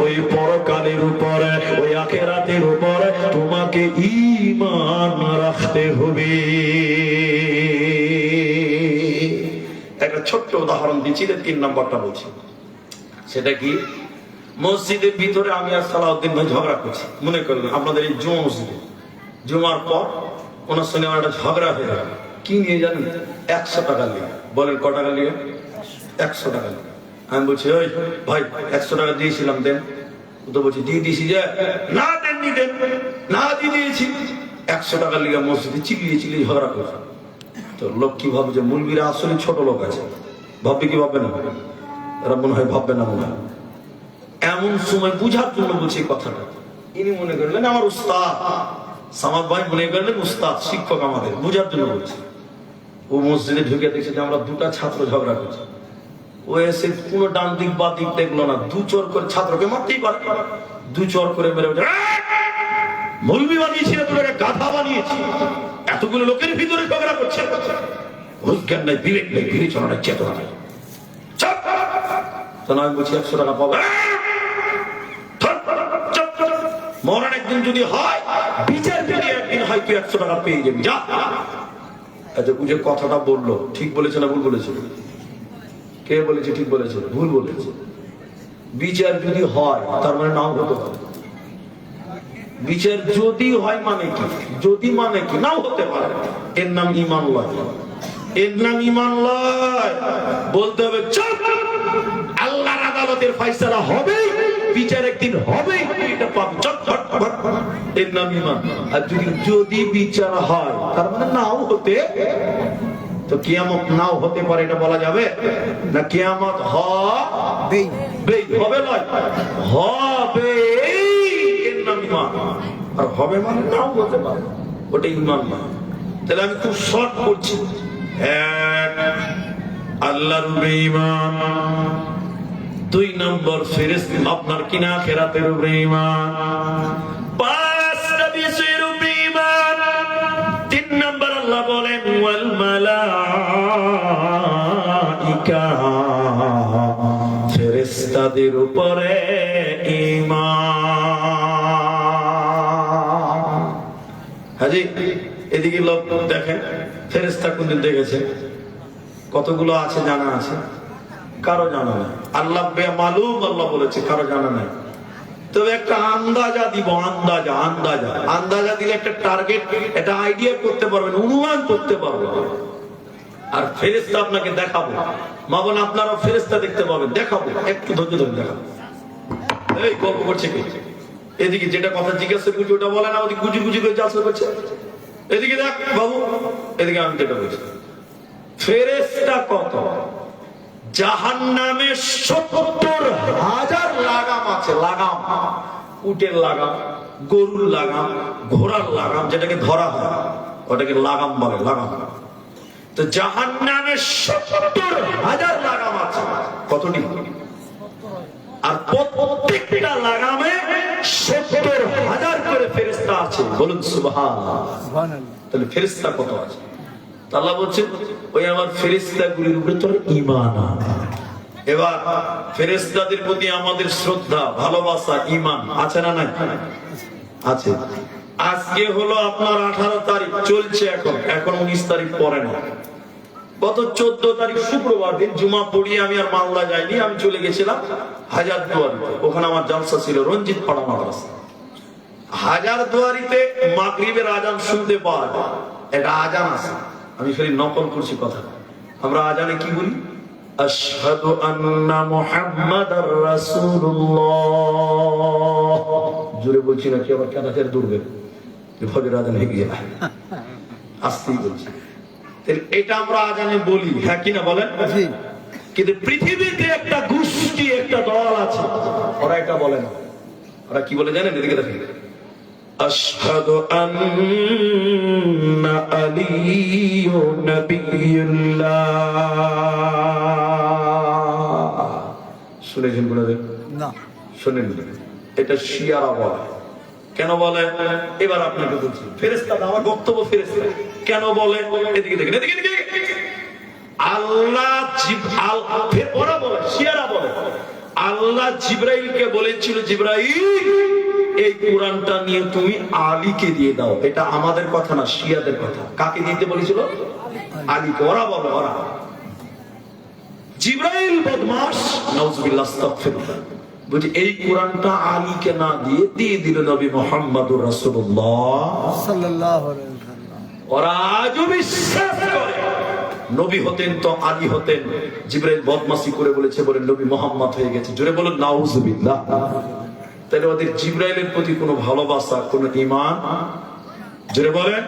ওই পরকালের উপরে, ওই আখিরাতের উপরে তোমাকে ঈমান রাখতে হবে। একটা ছোট্ট উদাহরণ দিচ্ছি, 3 নম্বরটা বলছি। সেটা কি, মসজিদের ভিতরে আমি আর সালাউদ্দিন ভাই ঝগড়া করছি, মনে করলেন আপনাদের এই জুমা মসজিদে। জুমার পর ওনার সঙ্গে আমার একটা ঝগড়া হয়ে গেল। কি নিয়ে জানেন? 100 টাকা নিয়ে। বলেন ক টাকা নিয়ে? 100 টাকা নিয়ে। আমি বলছি, ওই ভাই 100 টাকা দিয়েছিলাম, দেন। তো বলছি, দিয়ে দিয়েছি যে। না দেননি, দেন। না দিয়ে দিয়েছি। 100 টাকা লিগে মসজিদে চিলিয়ে চিলিয়ে ঝগড়া করছে। তো লোক কি ভাবে, যে মুলবিরা আসলে ছোট লোক আছে, ভাববে কি ভাববে না? এরা মনে হয় ভাববে না, মনে হয়। এমন সময় বুঝার জন্য বলছি কথাটা। ইনি মনে করলেন আমার উস্তাদ, সামাদ ভাই মনে করলেন উস্তাদ, শিক্ষক আমাদের, বুঝার জন্য বলছি। ও মসজিদে ঢুকে দেখছে যে আমরা 2টা ছাত্র ঝগড়া করছি। ও এসে কোনো ডান দিক বা দিক দেখলো না, 2 চোর করে ছাত্রকে মারতেই পারে, 2 চোর করে মেরে ওঠে, মৌলবি বানিয়েছি না, তোকে গাধা বানিয়েছি। এতগুলো লোকের ভিতরে ঝগড়া করছে, জ্ঞান নাই, বিবেক নেই, বিবেচনা নাই, চেতনা নাই। তো আমি বলছি 100 টাকা পাবো। মরণ একদিন যদি হয়, বিচার যদি একদিন হয়, তুই 100 টাকা পেয়ে যাবি, যা। যে কথাটা বললো ঠিক বলেছে না ভুল বলেছে? কে বলেছে ঠিক বলেছে? ভুল বলেছে। বিচার যদি হয় তার মানে নাও হতে পারে। বিচার যদি হয় মানে কি? যদি মানে কি? নাও হতে পারে। এর নাম ঈমান লয়, এর নাম ঈমান লয়। বলতে হবে চুপ, আল্লাহর আদালতের ফয়সালা হবে, বিচার একদিন হবে, এটা পাবে, চটপট। এর নাম ঈমান। আর যদি বিচার হয় তার মানে নাও হতে, তো কিয়ামত নাও হতে পারে এটা বলা যাবে না? কিয়ামত হবে, হবে নয়, হবে, এর নাম ঈমান। আর হবে মানে নাও হতে পারে, ওটা ঈমান নয়। তাহলে আমি খুব শর্ট করছি। আল্লাহর উপরে ঈমান। 2 নম্বর ফেরেশতা, আপনার কিনা আখিরাতের উপরে ঈমান। 5 নবীর উপরে ঈমান। 3 নম্বর আল্লাহ বলেন ওয়াল মালাইকা, ফেরেশতাদের উপরে ঈমান। হাজি এদিকে লোক দেখেন, ফেরেশতা কোনদিন দেখেছে? কতগুলো আছে জানা আছে? কারো জানা নাই। আল্লাহ বেমালুম, আল্লাহ বলেছে কারো জানা নাই। তবে একটা আন্দাজা দিব, আন্দাজা দিলে একটা টার্গেট, একটা আইডিয়া করতে পারবেন, অনুমান করতে পারবেন। আর ফেরেশতা আপনাকে দেখাবো, মা বোন আপনারা ফেরেশতা দেখতে পাবেন, দেখাবো, একটু ধৈর্য ধরে দেখাবো। এই গল্প করছে কি? এদিকে যেটা কথা জিজ্ঞাসা করছি ওটা বলে না, ওদিকে গুজি গুজি করে জালসা করছে। এদিকে দেখ বাবু, এদিকে আমি যেটা বলছি, ফেরেশতা কত? জাহান্নামে ৭০,০০০ লাগাম আছে। লাগাম, উটের লাগাম, গরুর লাগাম, ঘোড়ার লাগাম, যেটাকে ধরা হয় ওটাকে লাগাম বলে, লাগাম। তো জাহান্নামে ৭০,০০০ লাগাম আছে। কতটি? আর প্রত্যেকটা লাগামে ৭০,০০০ করে ফেরেশতা আছে। বলুন সুবহানাল্লাহ। তাহলে ফেরেশতা কত আছে? আল্লাহ বলছেন ওই আমার ফেরেশতাগুলির উপরে তোর ঈমান আন। এবার ফেরেশতাদের প্রতি আমাদের শ্রদ্ধা, ভালোবাসা, ঈমান আছে না নাই? আছে। আজকে হলো আপনার 18 তারিখ চলছে, এখন 19 তারিখ পরে না। গত 14 তারিখ শুক্রবার দিন জুমা পড়িয়ে আমি আর মালদা যাইনি, আমি চলে গেছিলাম হাজারদুয়ারিতে। ওখানে আমার জলসা ছিল রঞ্জিত পাড়া মাদ্রাসা। হাজারদুয়ারিতে মাগরিবের আজান শুনতে পাওয়া যায়, এটা আজান আছে। আমি খালি নকল করছি কথা। আমরা আজানে কি বলি? আশহাদু আন্না মুহাম্মাদার রাসূলুল্লাহ। জোরে বলছি নাকি আবার কাঁদাতের দূরবে ফজর আজান হয়ে গিয়ে আস্তেই বলছি। এটা আমরা আজানে বলি, হ্যাঁ কিনা বলেন? কিন্তু পৃথিবীতে একটা গোষ্ঠী, একটা দল আছে, ওরা এটা বলে না। ওরা কি বলে জানেন? এদিকে দেখেন, আশহাদু আন্না আলিয়্যুন নাবিয়্যুল্লাহ। শুনেছেন কোনদিন? না, শুনেন। এটা শিয়ারা বলে। কেন বলে? এবার আপনাকে বলছি। ফেরেশতা, আমার বক্তব্য ফেরেশতা কেন বলে? এদিকে দেখেন, এদিকে দেখেন। আল্লাহ ওরা বলে, শিয়ারা বলে, আল্লাহ জিবরাইলকে বলেছিল, জিবরাইল এই কোরআনটা নিয়ে তুমি আলীকে দিয়ে দাও। এটা আমাদের কথা না, শিয়াদের কথা। কাকে দিতে বলেছিল? আলীকে। ওরা বলে, ওরা জিবরাইল বদমাশ, নাউজুবিল্লাহ, আস্তাগফিরুল্লাহ, বলছে এই কোরআনটা আলীকে না দিয়ে দিল নবী মুহাম্মদুর রাসূলুল্লাহ সাল্লাল্লাহু আলাইহি ওয়াসাল্লাম। ওরা আজও বিশ্বাস করে নবী হতেন তো আলী হতেন। জিবরাইল বদমাশি করে বলেছে বলে নবী মুহাম্মদ হয়ে গেছে। জোরে বলুন নাউজুবিল্লাহ। তাহলে ওদের জিবরাইলের প্রতি কোনো ভালোবাসা, কোনো ঈমান, জোরে বলেন,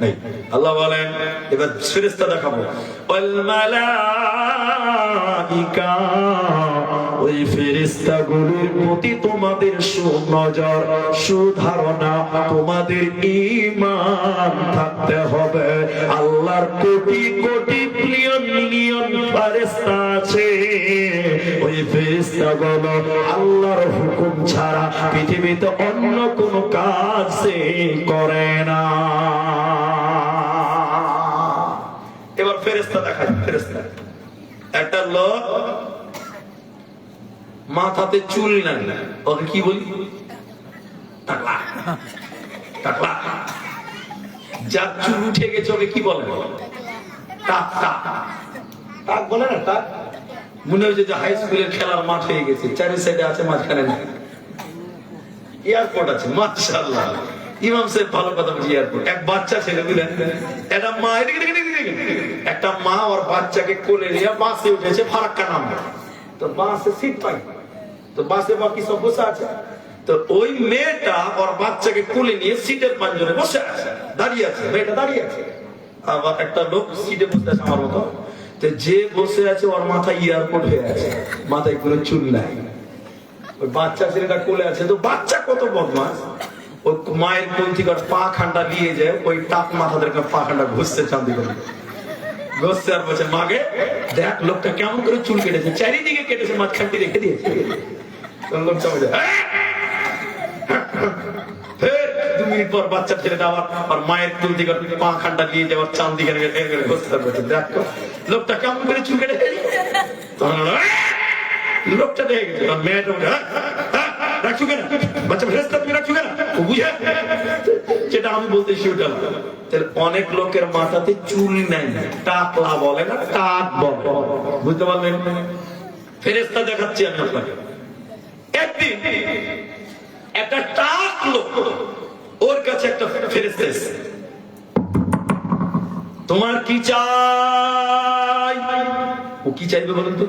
নাই। আল্লাহ বলেন, এবার ফেরেশতা দেখাবো, ওয়াল মালাইকা, ওই ফেরেশতাগুলোর প্রতি তোমাদের সুনজর, সুধারণা, তোমাদের ঈমান থাকতে হবে। আল্লাহর কোটি কোটি মিলিয়ন মিলিয়ন ফেরেশতা আছে। ওই ফেরেশতাগুলো আল্লাহর হুকুম ছাড়া পৃথিবীতে অন্য কোনো কাজ করে না। এবার ফেরেশতা দেখায়। ফেরেশতা একটা লোক মাথাতে চুল নাই, ওকে কি বলি? টাকলা। টাকলা। যার চুল উঠে গেছে ওকে কি বলে? টাক। টাক টাক বলে না? টাক। মনে হচ্ছে যে হাই স্কুলের খেলার মাঠ হয়ে গেছে, চারি সাইডে আছে, মাঝখানে নেই। এয়ারপোর্ট আছে, মাশাআল্লাহ। ইমাম সাহেব ভালো কথা বলছি। এয়ারপোর্ট, এক বাচ্চা ছেলে, বুঝলেন, একটা মা, একটা মা ওর বাচ্চাকে কোলে নিয়ে বাসে উঠেছে, ফারাক্কা নামবে। তো বাসে সিট পাই, তো বাসে বাকি সব বসে আছে। তো ওই মেয়েটা ওর বাচ্চাকে কোলে নিয়ে সিটের পাঁজরে বসে আছে, দাঁড়িয়ে আছে, মেয়েটা দাঁড়িয়ে আছে। আবার একটা লোক সিটে বসে আছে আমার মতো। তো যে বসে আছে ওর মাথায় এয়ারপোর্ট হয়ে আছে, মাথায় কোনো চুল নাই। ওই বাচ্চা ছেলেটা কোলে আছে। তো বাচ্চা কত বদমাশ, ওই মায়ের কোল থেকে পা খান্ডা নিয়ে যায়, ওই টাক মাথাদের পা খান্ডা ঘুষছে, চাঁদি করে ঘুষছে। আর বলছে, মাগে দেখ লোকটা কেমন করে চুল কেটেছে, চারিদিকে কেটেছে, মাঝখানটি রেখে দিয়েছে। লোকটা বলছে, ফের 2 মিনিট পর বাচ্চা ছেলেটা আবার মায়ের কোল থেকে পা খান্ডা নিয়ে যাওয়ার চাঁদি করে ঘুষতে বলছে, দেখ লোকটা কেমন করে চুল কেটেছে। লোকটা দেখে গেছে, মেয়েটা রাখছো কেন বাচ্চা, ফেরেশতা তুমি রাখছো কেন? বুঝে যেটা আমি বলতেছি ওটা না। তাহলে অনেক লোকের মাথাতে চুল নাই, টাকলা বলে না, টাক বলে, বুঝতে পারলেন? ফেরেশতা দেখাচ্ছি আমি আপনাকে। একদিন একটা টাক লোক, ওর কাছে একটা ফেরেশতা এসেছে, তোমার কি চাই? ও কি চাইবে বলেন তো?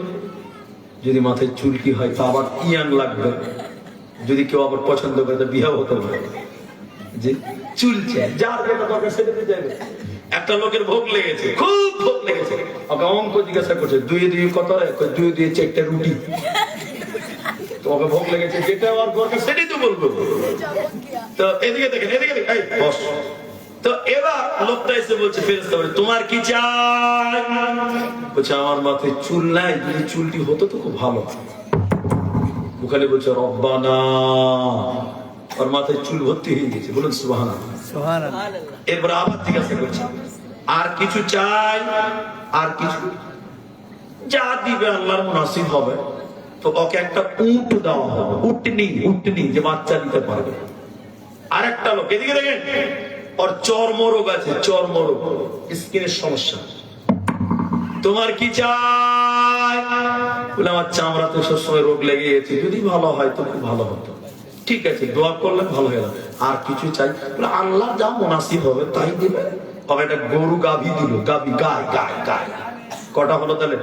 যদি মাথায় চুলকি হয় তা আবার ইয়াং লাগবে, যদি কেউ আবার পছন্দ করে তা বিয়ে হতে পারে। যে চুল চাই, যার যেটা দরকার সেটা চাইবে। একটা লোকের ভোগ লেগেছে, খুব ভোগ লেগেছে, ওকে অঙ্ক জিজ্ঞাসা করছে, দুই দুই কত রে? দুই দুই চারটা রুটি। তোমাকে ভোগ লেগেছে, যেটা আমার দরকার সেটাই তো বলবো। তো এদিকে দেখেন, এদিকে দেখেন, এই বস। তো এবার লোকটা এসে বলছে ফেরেশতা বলে, তোমার কি চাই? বলছে আমার মাথায় চুল নাই, যদি চুলটি হতো তো খুব ভালো। ওখানে বলছে রব্বানা, ওর মাথায় চুল ভর্তি হয়ে গেছে, বলুন সুবহানাল্লাহ। এরপর আবার জিজ্ঞাসা করছে, আর কিছু চাই? আর কিছু? যা দিবে আল্লাহর মুনাসিব হবে। তো ওকে একটা উট দেওয়া হবে, উটনি, উটনি যে বাচ্চা দিতে পারবে। আর একটা লোক, এদিকে দেখেন, ওর চর্মরোগ আছে, চর্মরোগ, স্কিনের সমস্যা। তোমার কি চাই? বলে আমার চামড়াতে সবসময় রোগ লেগে গেছে, যদি ভালো হয় তো খুব ভালো হতো। ঠিক আছে, দোয়া করলেন ভালো হয়ে গেল। আর কিছু চাই? বলে আল্লাহ যা মুনাসিব হবে তাই দিবে। তবে একটা গরু গাভী দিল, গাভী, গায় গায় গায়। কটা হলো তাহলে?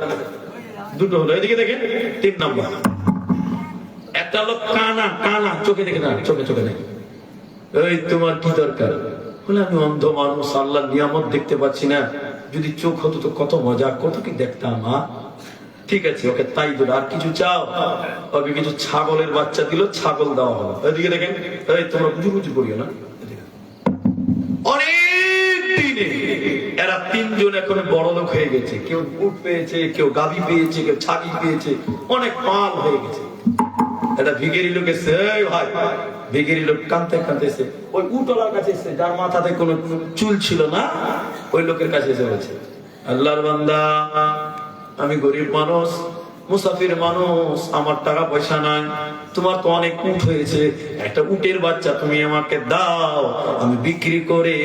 দুটো হলো। এদিকে দেখেন, 3 নম্বর। একটা লোক কানা, কানা, চোখে দেখে না, চোখে চোখে নেই। এই তোমার কি দরকার? বলে আমি অন্ধ মানুষ, আল্লাহর নিয়ামত দেখতে পাচ্ছি না, যদি চোখ হতো তো কত মজা, কত কি দেখতাম। ঠিক আছে, ওকে তাই দিল। আর কিছু চাও? ওকে কিছু ছাগলের বাচ্চা দিল, ছাগল দেওয়া হলো। এদিকে দেখেন, এই তোমরা বুঝু বুঝু করিও না। অনেক দিনে এরা 3 জন এখন বড় লোক হয়ে গেছে, কেউ উট পেয়েছে, কেউ গাভী পেয়েছে, কেউ ছাগল পেয়েছে, অনেক মাল হয়ে গেছে। একটা ভিখারি লোক এসে, এই ভাই, ভিখারি লোক কাঁদতে কাঁদতেছে ওই উটওয়ালার কাছে এসে, যার মাথাতে কোনো চুল ছিল না, ওই লোকের কাছে এসে বলছে, আল্লাহর বান্দা, আমি গরিব মানুষ, মুসাফির মানুষ, আমার টাকা পয়সা নাই, তোমার তো অনেক উট হয়েছে, একটা উটের বাচ্চা তুমি আমাকে দাও, আমি বিক্রি করে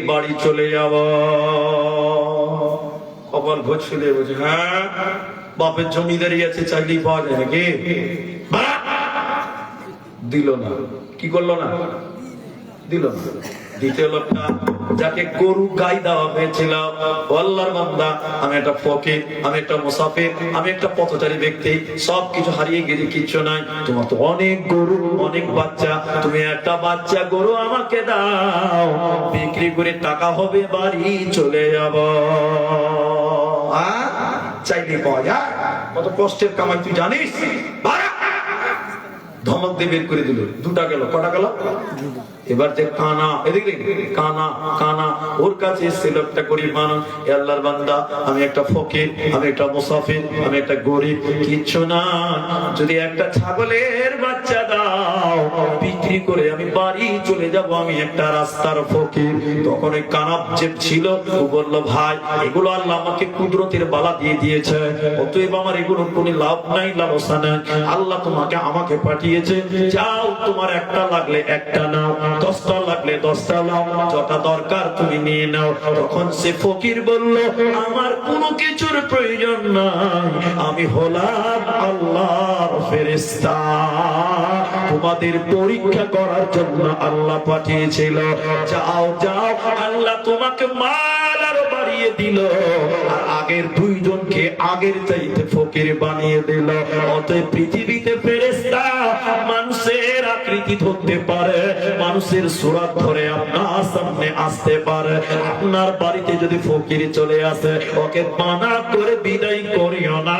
বাড়ি চলে যাব। কপাল ঘোষ ফেলে বলছে, হ্যাঁ, বাপের জমিদারি আছে, চাইলেই পাওয়া যায় নাকি? দিল না। কি করলো না? দিল না। দ্বিতীয় লোকটা, যাকে গরু গাই দেওয়া হয়েছিল, আল্লাহর বান্দা, আমি একটা ফকির, আমি একটা মুসাফির, আমি একটা পথচারী ব্যক্তি, সবকিছু হারিয়ে গেছে, কিচ্ছু নাই, তোমার তো অনেক গরু, অনেক বাচ্চা, তুমি একটা বাচ্চা গরু আমাকে দাও, বিক্রি করে টাকা হবে, বাড়ি চলে যাব। চাইলে পাওয়া যায়, কত কষ্টের কামাই তুই জানিস? ধমক দিয়ে বের করে দিল। 2টা গেল, কটা গেল? এবার যে কানা, এদিকে কানা, কানা, ওর কাছে এসে লোকটা গরিব মানুষ, আল্লাহর বান্দা, আমি একটা ফকির, আমি একটা মুসাফির, আমি একটা গরিব, কিচ্ছু না, যদি একটা ছাগলের বাচ্চা দাও, বিক্রি করে আমি বাড়ি চলে যাব, আমি একটা রাস্তার ফকির। তখন ওই কানাব যে ছিল, ও বলল, ভাই, এগুলো আল্লাহ আমাকে কুদরতের বালা দিয়ে দিয়েছে, অতএব আমার এগুলো কোনো লাভ নাই, লালসা নাই, আল্লাহ তোমাকে আমাকে পাঠিয়েছে, যাও, তোমার একটা লাগলে একটা নাও, 10টা লাগলে 10টা নাও, যটা দরকার তুমি নিয়ে নাও। তখন সে ফকির বলল, আমার কোনো কিছুর প্রয়োজন নাই, আমি হলাম আল্লাহর ফেরেশতা, তোমাদের পরীক্ষা করার জন্য আল্লাহ পাঠিয়েছিল, যাও যাও, আল্লাহ তোমাকে মাল আরো বাড়িয়ে দিল, আর আগের 2 জনকে আগের চাইতে ফকির বানিয়ে দিল। অতএব পৃথিবীতে ফেরেশতা মানুষের আকৃতি ধরতে পারে, মানুষের সুরাত ধরে আপনার সামনে আসতে পারে। আপনার বাড়িতে যদি ফকির চলে আসে, ওকে মানা করে বিদায় করিও না,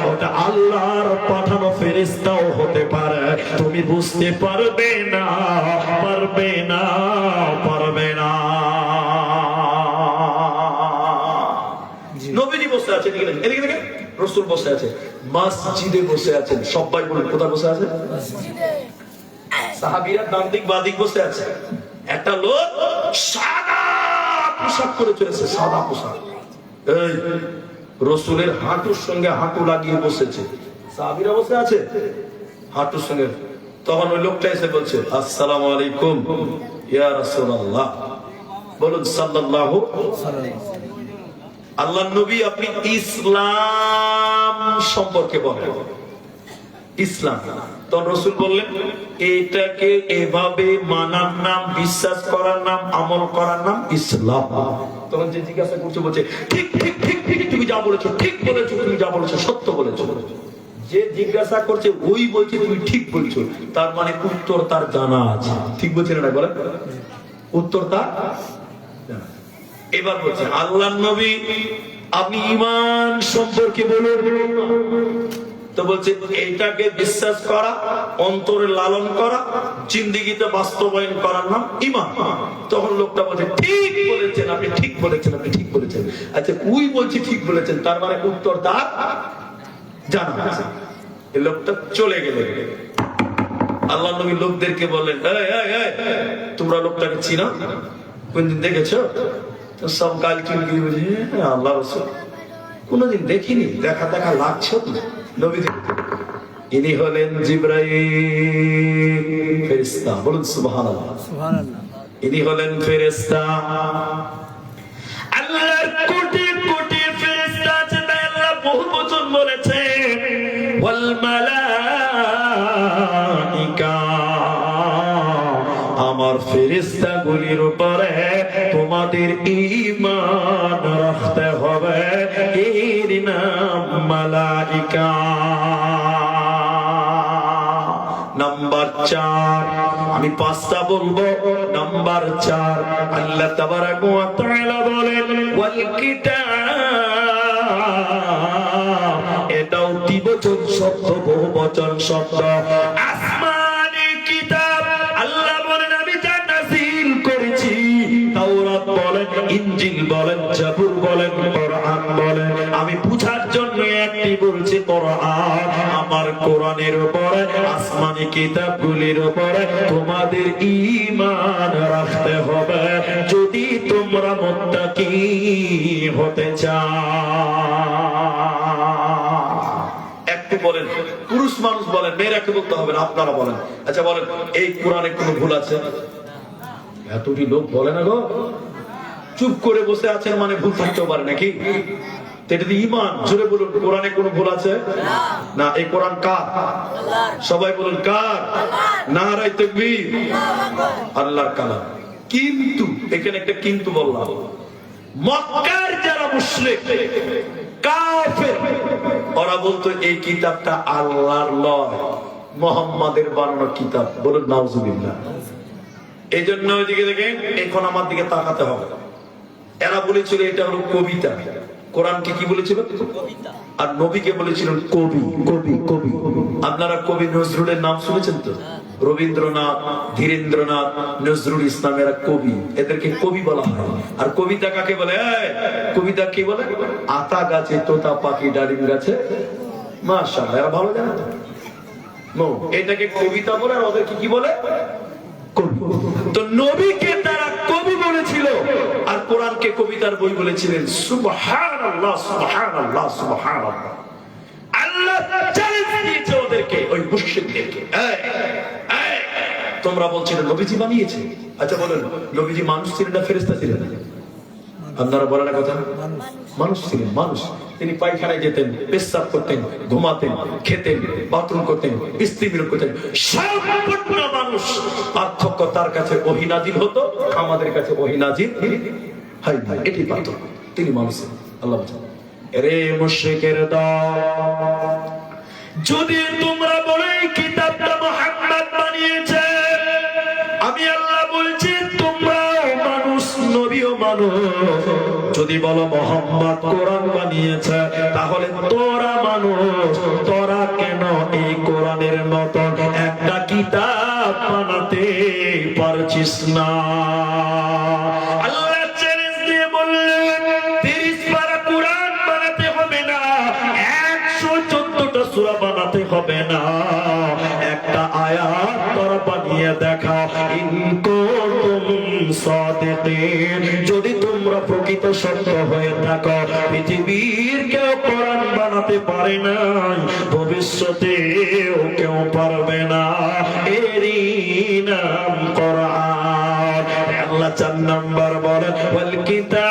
ওটা আল্লাহর পাঠানো ফেরেশতাও হতে পারে, তুমি বুঝতে পারবে না, পারবে না, পারবে না। নবীজি বসে আছে, এদিকে দেখেন, রাসূল বসে আছে, মসজিদে বসে আছেন, সবাই বলেন কোথায় বসে আছে? সাহাবীরা ডান দিক বাঁ দিক বসে আছে। একটা লোক সাদা পোশাক পরে চলেছে, সাদা পোশাক, এই রাসূলের হাঁটুর সঙ্গে হাঁটু লাগিয়ে বসেছে, সাহাবীরা বসে আছে, হাঁটুর সঙ্গে তখন ওই লোকটা এসে বলছে, আসসালামু আলাইকুম ইয়া রাসূলুল্লাহ। বলুন সাল্লাল্লাহু আল্লাহর নবী, আপনি ইসলাম সম্পর্কে বলেন। ইসলাম। তখন রাসূল বললেন, এটাকে এভাবে মানার নাম, বিশ্বাস করার নাম, আমল করার নাম ইসলাম। তখন যে জিজ্ঞাসা করছে বলছে, ঠিক ঠিক ঠিক ঠিক, তুমি যা বলেছো ঠিক বলেছো, তুমি যা বলেছো সত্য বলেছো। যে জিজ্ঞাসা করছে ওই বলছে তুমি ঠিক বলছো, তার মানে উত্তর তার জানা আছে। ঠিক বলছেন না বলেন? উত্তর তার জানা। এবার বলছে, আল্লাহর নবী আপনি ঈমান সম্পর্কে বলুন। তো বলছে, এইটাকে বিশ্বাস করা, অন্তরে লালন করা, জিন্দেগিতে বাস্তবায়ন করার নাম ঈমান। তখন লোকটা বলছে, ঠিক বলেছেন আপনি, ঠিক বলেছেন আপনি, ঠিক বলেছেন। আচ্ছা, ওই বলছে ঠিক বলেছেন, তার মানে উত্তর তার জানা আছে। এই লোকটা চলে গেলেন। আল্লাহ নবী লোকদেরকে বললেন, তোমরা লোকটাকে চিনো? কোনদিন দেখেছো? সব গাল চুলকিয়ে বলছে, হ্যাঁ আল্লাহ রাসূল কোনদিন দেখিনি, দেখা দেখা লাগছে নবী। ইনি হলেন জিবরাইল ফেরেশতা। বলুন সুবহানাল্লাহ। সুবহানাল্লাহ। ইনি হলেন ফেরেশতা। আল্লাহর কোটি কোটি ফেরেশতা আছে, তাই আল্লাহ বহু বচন বলেছে, ওয়াল মালাইকা। আমার ফেরেশতা গুলির উপরে তোমাদের ঈমান রাখতে হবে, এর নাম মালাইকা। নাম্বার 4, আমি 5টা বলবো। নাম্বার 4, আল্লাহ তাবারাক ওয়া তাআলা বলেন, ওয়াল কিতাব। এটাও দ্বিবচন শব্দ, বহুবচন শব্দ। আসমানি কিতাব। আল্লাহ বলেন, আমি যা নাযিল করেছি, তাওরাত বলেন, ইনজিল বলেন, জাবুর বলেন, কোরআন বলেন, আমি বুঝার জন্য একটি বলছি কোরআন। আমার কোরআনের উপরে, আসমানি কিতাবগুলির উপরে তোমাদের ঈমান রাখতে হবে, যদি তোমরা মুত্তাকি হতে চাও। একটু বলেন, পুরুষ মানুষ বলেন, মেয়েরাকে বলতে হবে না, আপনারা বলেন। আচ্ছা বলেন, এই কোরআনে কোনো ভুল আছে? এতটি লোক বলে না গো। চুপ করে বসে আছেন মানে ভুল থাকতেও পারে নাকি? এটা তো ঈমান। জোরে বলুন, কোরআনে কোনো ভুল আছে? না। এই কোরআন কার? সবাই বলুন কার? নারায়ে তাকবীর। আল্লাহর কালাম। কিন্তু এখানে একটা কিন্তু বললাম, মক্কার যারা মুশরিক কাফের, ওরা বলতো এই কিতাবটা আল্লাহর নয়, মুহাম্মাদের বানানো কিতাব। বলুন নাউজুবিল্লাহ। এই জন্য ওইদিকে দেখেন, এখন আমার দিকে তাকাতে হবে। এরা বলেছিল এটা হলো কবিতা। কোরআনকে কি বলেছিল? কবিতা। আর নবীকে বলেছিল কবি। কবি কবি। আপনারা কবি নজরুলের নাম শুনেছেন তো? রবীন্দ্রনাথ, ধীরেন্দ্রনাথ, নজরুল ইসলাম, এরা কবি। এদেরকে কবি বলা হয়। আর কবিতা কাকে বলে? কবিতা কি বলে? আতা গাছে তোতা পাখি, ডালিম গাছে। মাশাআল্লাহ, এরা ভালো জানে তো। এটাকে কবিতা বলে, আর ওদেরকে কি বলে? কবি। তো নবীকে তারা কবি বলেছিল, আর কোরআনকে কবিতার বই বলেছিলেন। সুবহানাল্লাহ, সুবহানাল্লাহ, সুবহানাল্লাহ। আল্লাহ চ্যালেঞ্জ দিয়েছে ওদেরকে, ওই মুশরিকদেরকে। তোমরা বলছিলে নবীজি বানিয়েছে। আচ্ছা বলেন, নবীজি মানুষ ছিলেন না ফেরেশতা ছিলেন? আপনারা বলেন না কথা। মানুষ ছিলেন, মানুষ। তিনি পায়খানায় যেতেন, পেশাব করতেন, ঘুমাতেন, খেতেন, বাথরুম করতেন, স্ত্রী বিরোধ করতেন, সম্পূর্ণ মানুষ। পার্থক্য তার কাছে ওহী নাজিল হতো, আমাদের কাছে ওহী নাজিল হয় না। এটি পার্থক্য। তিনি মানুষ। আল্লাহ বলেন, এরে মুশরিকের দল, যদি তোমরা বলে এই কিতাবটা মুহাম্মদ বানিয়েছে, আমি আল্লাহ বলছি তোমরাও মানুষ, নবীও মানুষ। যদি বলো মুহাম্মদ কোরআন বানিয়েছে, তাহলে তোরা মানুষ, তোরা কেন এই কোরআনের মতো একটা কিতাব বানাতে পারছিস না? আল্লাহ চ্যালেঞ্জ দিয়ে বললেন, 30 পারা কোরআন বানাতে হবে না, 114টা সূরা বানাতে হবে না, একটা আয়াত তোরা বানিয়ে দেখা। ইন কুনতুম সাদিকিন, যদি তোমরা প্রকৃত সত্য হয়ে থাকো, পৃথিবীর কেউ কোরআন বানাতে পারে না, ভবিষ্যতেও কেউ পারবে না, এরই নাম কোরআন। আল্লাহ 4 নাম্বার বলেন ওয়াল কিতাব,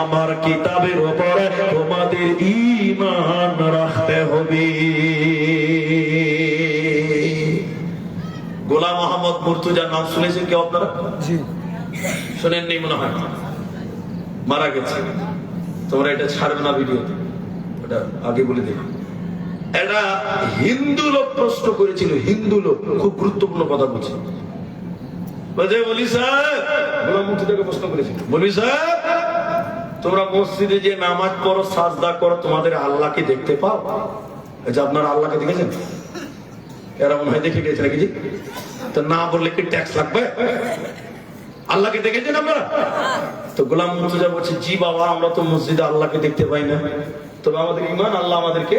আমার কিতাবের উপরে তোমাদের ঈমান রাখতে হবে। গোলাম মোহাম্মদ মুর্তজার নাম শুনেছেন কি আপনারা? জি, শুনেননি মনে হয়, মারা গেছে। তোমরা এটা ছাড়বে না ভিডিওতে, ওটা আগে বলে দিই। এটা হিন্দু লোক প্রশ্ন করেছিল, হিন্দু লোক, খুব গুরুত্বপূর্ণ কথা বলছে। মৌলভী সাহেব, গোলাম মুর্তজাকে প্রশ্ন করেছিল, মৌলভী সাহেব তোমরা মসজিদে যে নামাজ পড়ো, সাজদা করো, তোমাদের আল্লাহকে দেখতে পাও? আচ্ছা, আপনারা আল্লাহকে দেখেছেন? এরা মনে হয় দেখে গেছে নাকি? তো না বললে কি ট্যাক্স লাগবে? আল্লাহকে দেখেছেন আপনারা? তো গোলাম মুর্তজা বলছে, জি বাবা, আমরা তো মসজিদে আল্লাহকে দেখতে পাই না, তবে আমাদের ঈমান আল্লাহ আমাদেরকে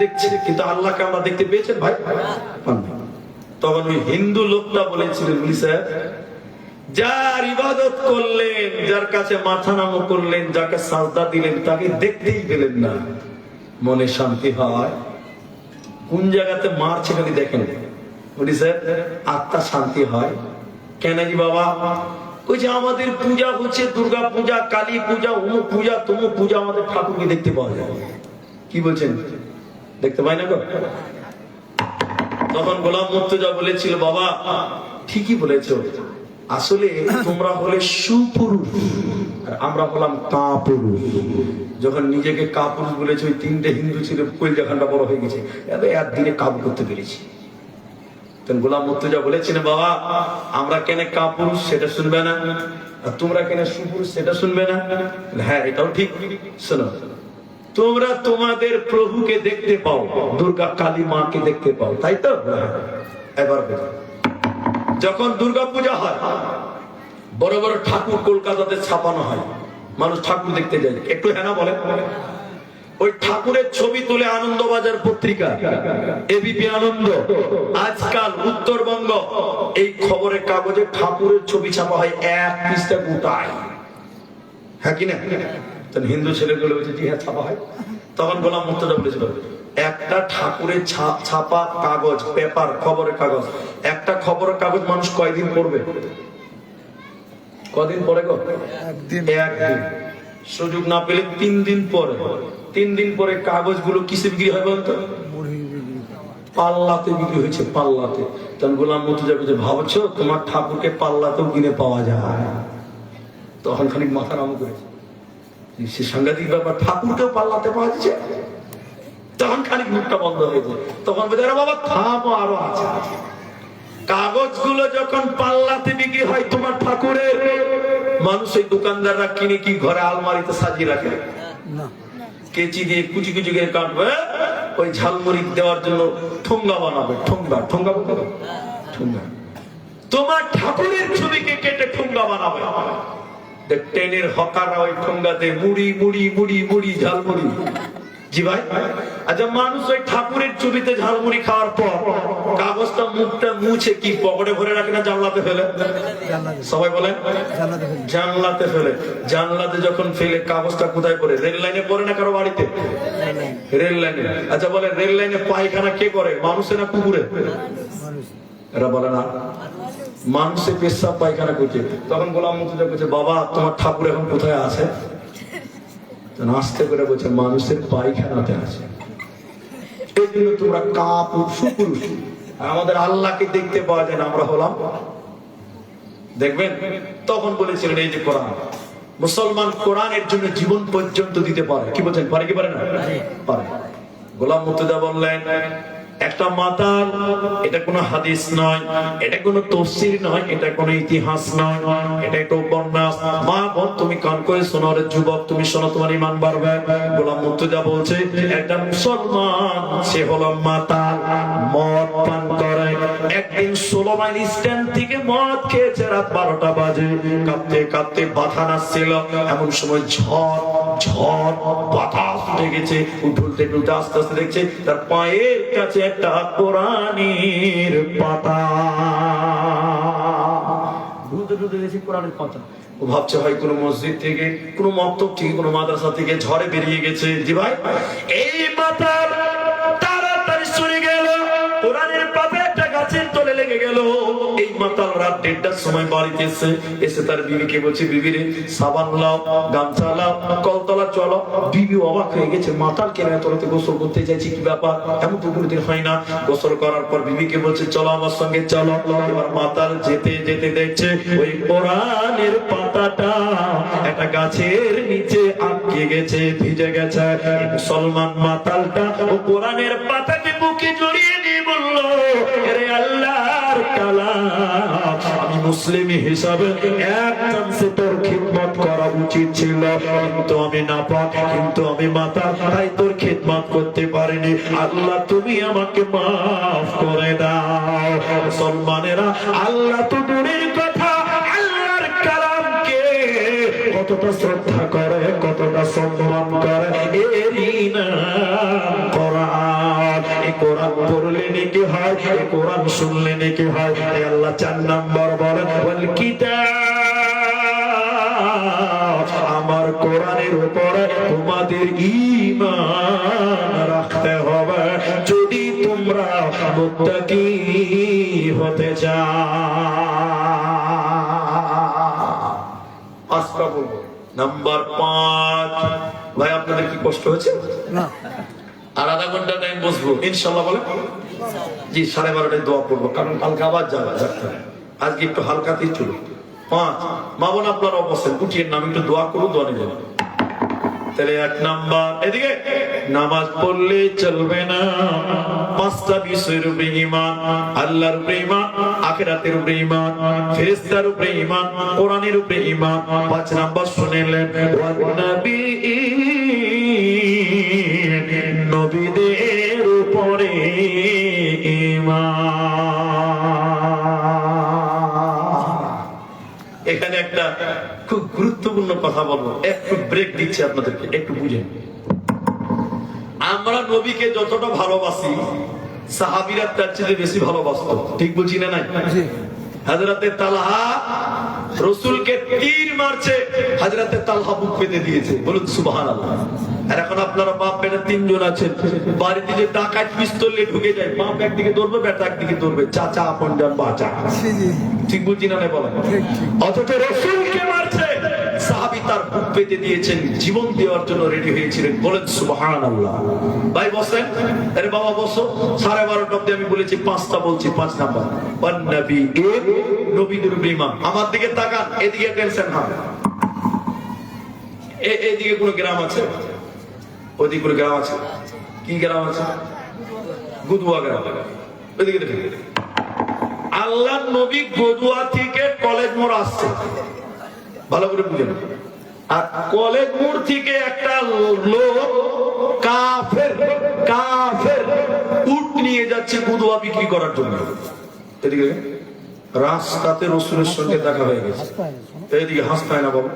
দেখছে। কিন্তু আল্লাহকে আমরা দেখতে পেয়েছেন ভাই? তখন ওই হিন্দু লোকটা বলেছিলেন, বলি সাহেব, যার ইবাদত করলেন, যার কাছে মাথা নামো করলেন, যাকে সাজদা দিলেন, তাকে দেখতেই পেলেন না, মনে শান্তি হয়? কোন জায়গাতে মারছে খালি দেখেন, বলি স্যার, আত্মা শান্তি হয় কেন? জি বাবা, ওই যে আমাদের পূজা হচ্ছে, দুর্গা পূজা, কালী পূজা, অমুক পূজা, তমুক পূজা, আমাদের ঠাকুরকে দেখতে পাওয়া যায়। কি বলছেন? দেখতে পাই না গো? তখন গোলাম মুর্তজা বলেছিল, বাবা ঠিকই বলেছো, আসলে তোমরা হলে সুপুরুষ আর আমরা হলাম কাপুরুষ। যখন নিজেকে কাপুরুষ বলেছে, ওই 3টে হিন্দু ছিল, কলজাখানটা বড় হয়ে গেছে, একদিনে কাবু করতে পেরেছি। তখন গোলাম মুর্তজা বলেছেন, বাবা আমরা কেন কাপুরুষ সেটা শুনবে না, আর তোমরা কেন সুপুরুষ সেটা শুনবে না? হ্যাঁ, এটাও ঠিক। শোনো, তোমরা তোমাদের প্রভুকে দেখতে পাও, দুর্গা কালী মাকে দেখতে পাও, তাই তো? এবার যখন দুর্গা পূজা হয়, বড় বড় ঠাকুর কলকাতাতে ছাপানো হয়, মানুষ ঠাকুর দেখতে যায়, একটু হ্যাঁ না বলে? ওই ঠাকুরের ছবি তুলে আনন্দবাজার পত্রিকা, এবিপি আনন্দ, আজকাল, উত্তরবঙ্গ, এই খবরের কাগজে ঠাকুরের ছবি ছাপা হয় 1 পৃষ্ঠা গোটায়। হ্যাঁ কিনা? হিন্দু ছেলেগুলো বলছে, জি হ্যাঁ, ছাপা হয়। তখন গোলাম মুর্তজা বলেছিল, একটা ঠাকুরের ছাপা কাগজ, পেপার, খবরের কাগজ, একটা খবরের কাগজ মানুষ কয়দিন পড়বে? কদিন পরে গো? একদিন। সুযোগ না পেলে 3 দিন পরে। 3 দিন পরে কাগজগুলো কিসে বিক্রি হয় বলতো? পাল্লাতে বিক্রি হয়েছে, পাল্লাতে। তখন গোলাম মুর্তজা বলছে, ভাবছো তোমার ঠাকুরকে পাল্লাতেও কিনে পাওয়া যায়? তখন খানিক মাথা নাম করেছে, সে সাংঘাতিক ব্যাপার, ঠাকুরকেও পাল্লাতে পাওয়া যাচ্ছে। তখন খানিক মুখটা বন্ধ হয়েছে। তখন বলছে, বাবা থামো, আরো আছে। কাগজগুলো যখন পাল্লাতে বিক্রি হয় তোমার ঠাকুরের, মানুষ এই দোকানদাররা কিনে কি ঘরে আলমারিতে সাজিয়ে রাখে না, কেচি দিয়ে কুচি কুচি করে কাটবে, ওই ঝালমুড়ি দেওয়ার জন্য ঠোঙ্গা বানাবে। ঠোঙ্গা, ঠোঙ্গা বলতে, ঠোঙ্গা। তোমার ঠাকুরের ছবিকে কেটে ঠোঙ্গা বানাবে। ট্রেনের হকাররা ওই ঠোঙ্গাতে মুড়ি মুড়ি মুড়ি মুড়ি ঝালমুড়ি। জি ভাই, আচ্ছা, মানুষ ওই ঠাকুরের ছবিতে ঝালমুড়ি খাওয়ার পর কাগজটা মুখটা মুছে কি পকেটে ভরে রাখে না জানলাতে ফেলে? সবাই বলেন জানলাতে ফেলে। জানলাতে যখন ফেলে কাগজটা কোথায় পড়ে? রেল লাইনে পড়ে না কারো বাড়িতে? রেল লাইনে। আচ্ছা বলে, রেল লাইনে পায়খানা কে করে, মানুষে না কুকুরে? এরা বলে না, মানুষের পেশাব পায়খানা করছে। তখন গোলাম মুর্তজা বলছে, বাবা তোমার ঠাকুর এখন কোথায় আছে? আস্তে করে বলছে, মানুষের পায়খানাতে আছে। এই জন্য তোমরা কাপুরুষ, সুপুরুষ। আমাদের আল্লাহকে দেখতে পাওয়া যায় না, আমরা হলাম। দেখবেন তখন বলেছিলেন, এই যে কোরআন, মুসলমান কোরআনের জন্য জীবন পর্যন্ত দিতে পারে। কি বলছেন, পারে কি পারে না? পারে। গোলাম মুর্তজা বললেন, একটা মাতাল, এটা কোনো হাদিস নয়, এটা কোনো তাফসীর নয়, এটা কোনো ইতিহাস নয়, এটা একটা উপন্যাস। মা বোন তুমি কান করে শোনো, রে যুবক তুমি শোনো, তোমার ঈমান বাড়বে। গোলাম মুর্তজা বলছে, একটা মুসলমান সে হলো মাতাল, মদ পান করে। একদিন 16 মাইল স্ট্যান্ড থেকে মদ খেয়েছে, রাত 12টা বাজে, কাঁপতে কাঁপতে বাতাস আসছিল। এমন সময় ঝড় বাতাস উঠে গেছে, উঠতে উঠতে আস্তে আস্তে দেখছে তার পায়ের কাছে একটা কোরআনের পাতা। শুনতে দিয়েছি কোরআনের কথা। ও ভাবছে ভাই কোনো মসজিদ থেকে, কোনো মক্তব থেকে, কোনো মাদ্রাসা থেকে ঝড়ে বেরিয়ে গেছে। জি ভাই, এই মাতাল তাড়াতাড়ি সরে গেল, কোরআনের পাতা একটা গাছের তলে লেগে গেল। এই মাতাল রাত 1:30টার সময় বাড়িতে এসে তার বিবিকে বলছে, বিবি রে সাবান লাও, গামছা লাও, কলতলা চলো। বিবি অবাক হয়ে গেছে, মাতাল কেন তোরাতে গোসল করতে চাইছি, কি ব্যাপার, এমন তো কোনোদিন হয় না। গোসল করার পর বিবিকে বলছে চলো আমার সঙ্গে চলো। এবার মাতাল যেতে যেতে দেখছে ওই কোরআনের পাতাটা একটা গাছের নিচে আটকে গেছে, ভিজে গেছে। মুসলমান মাতালটা ও কোরআনের পাতাকে বুকে জড়িয়ে দিয়ে বলল, আরে আল্লাহর কালাম, আমি মুসলিম হিসাবে এক চান্সে তোর খিদমত করা উচিত ছিল, কিন্তু আমি নাপাক, কিন্তু আমি মাতাল, তাই তোর খিদমত করতে পারিনি। আল্লাহ তুমি আমাকে মাফ করে দাও। মুসলমানেরা, আল্লাহ তো দূরের কথা, আল্লাহর কালামকে কতটা শ্রদ্ধা করে, কতটা সম্মান করে, এরই নাম কোরআন। এই কোরআন পড়লে নাকি হয়, এই কোরআন শুনলে নাকি হয়। আল্লাহ 4 নম্বর বলেন, ওয়াল কিতাব, আমার কোরআনের উপরে তোমাদের ঈমান রাখতে হবে যদি তোমরা মুত্তাকি হতে চাও। আজকে বলবো নাম্বার 5। ভাই আপনাদের কি কষ্ট হয়েছে? না, আর আধা ঘন্টা টাইম বসবো ইনশাআল্লাহ। বলে জি 12:30টায় দোয়া করবো, কারণ কালকে আবার যাবে। আজকে একটু হালকাতেই চলুন। 5 মা বোন আপনারা অবশ্যই উঠিয়ে নাম একটু দোয়া করুন, দোয়া নিয়ে যাবেন। তাহলে 1 নাম্বার, এদিকে নামাজ পড়লে চলবে না। 5টা বিষয়ের উপরে ঈমান, আল্লাহর উপরে ঈমান, আখিরাতের উপরে ঈমান, ফেরেশতার উপরে ঈমান, কোরআনের উপরে ঈমান। 5 নাম্বার শুনেলেন, ওয়ান নবী, নবীদের উপরে ঈমান। এখানে একটা খুব গুরুত্বপূর্ণ কথা বলবো, একটু ব্রেক দিচ্ছি আপনাদেরকে, একটু বুঝেন। আমরা নবীকে যতটা ভালোবাসি, সাহাবীরা তার চেয়ে বেশি ভালোবাসত। ঠিক বলছি না? নাই? হযরতে তালহা রাসূলকে তীর মারছে, হযরতে তালহা বুক পেতে দিয়েছে। বলুন সুবহানাল্লাহ। আর এখন আপনারা বাপ বেটা 3 জন আছেন, বাড়িতে যে ডাকাত পিস্তল নিয়ে ঢুকে যায়, বাপ একদিকে দৌড়বে, বেটা একদিকে দৌড়বে, চাচা আপন জান বাঁচা। ঠিক বলছি না? নাই বলেন। অথচ রাসূলকে মারছে, সাহাবী তার বুক পেতে দিয়েছেন, জীবন দেওয়ার জন্য রেডি হয়েছিলেন। বলেন সুবহানাল্লাহ। ভাই বসেন, আরে বাবা বসো। 12:30 অবধি আমি বলেছি 5টা বলছি। 5 নাম্বার, ওয়ান নবী, নবীদের ঈমান। আমার দিকে তাকান, এদিকে টেনশন হয়। এদিকে কোন গ্রাম আছে? ওদিকে কোন গ্রাম আছে? কি গ্রাম আছে? গুদুয়া গ্রাম। ওদিকে দেখেন, আল্লাহর নবী গদুয়া থেকে কলেজ মোড় আসছে, ভালো করে বুঝেন। আর কলেজ মোড় থেকে একটা লোক কাফের উট নিয়ে যাচ্ছে গুদুয়া বিক্রি করার জন্য। এদিকে রাস্তাতে রাসূলের সঙ্গে দেখা হয়ে গেছে। এইদিকে হাসপায় না বাবা,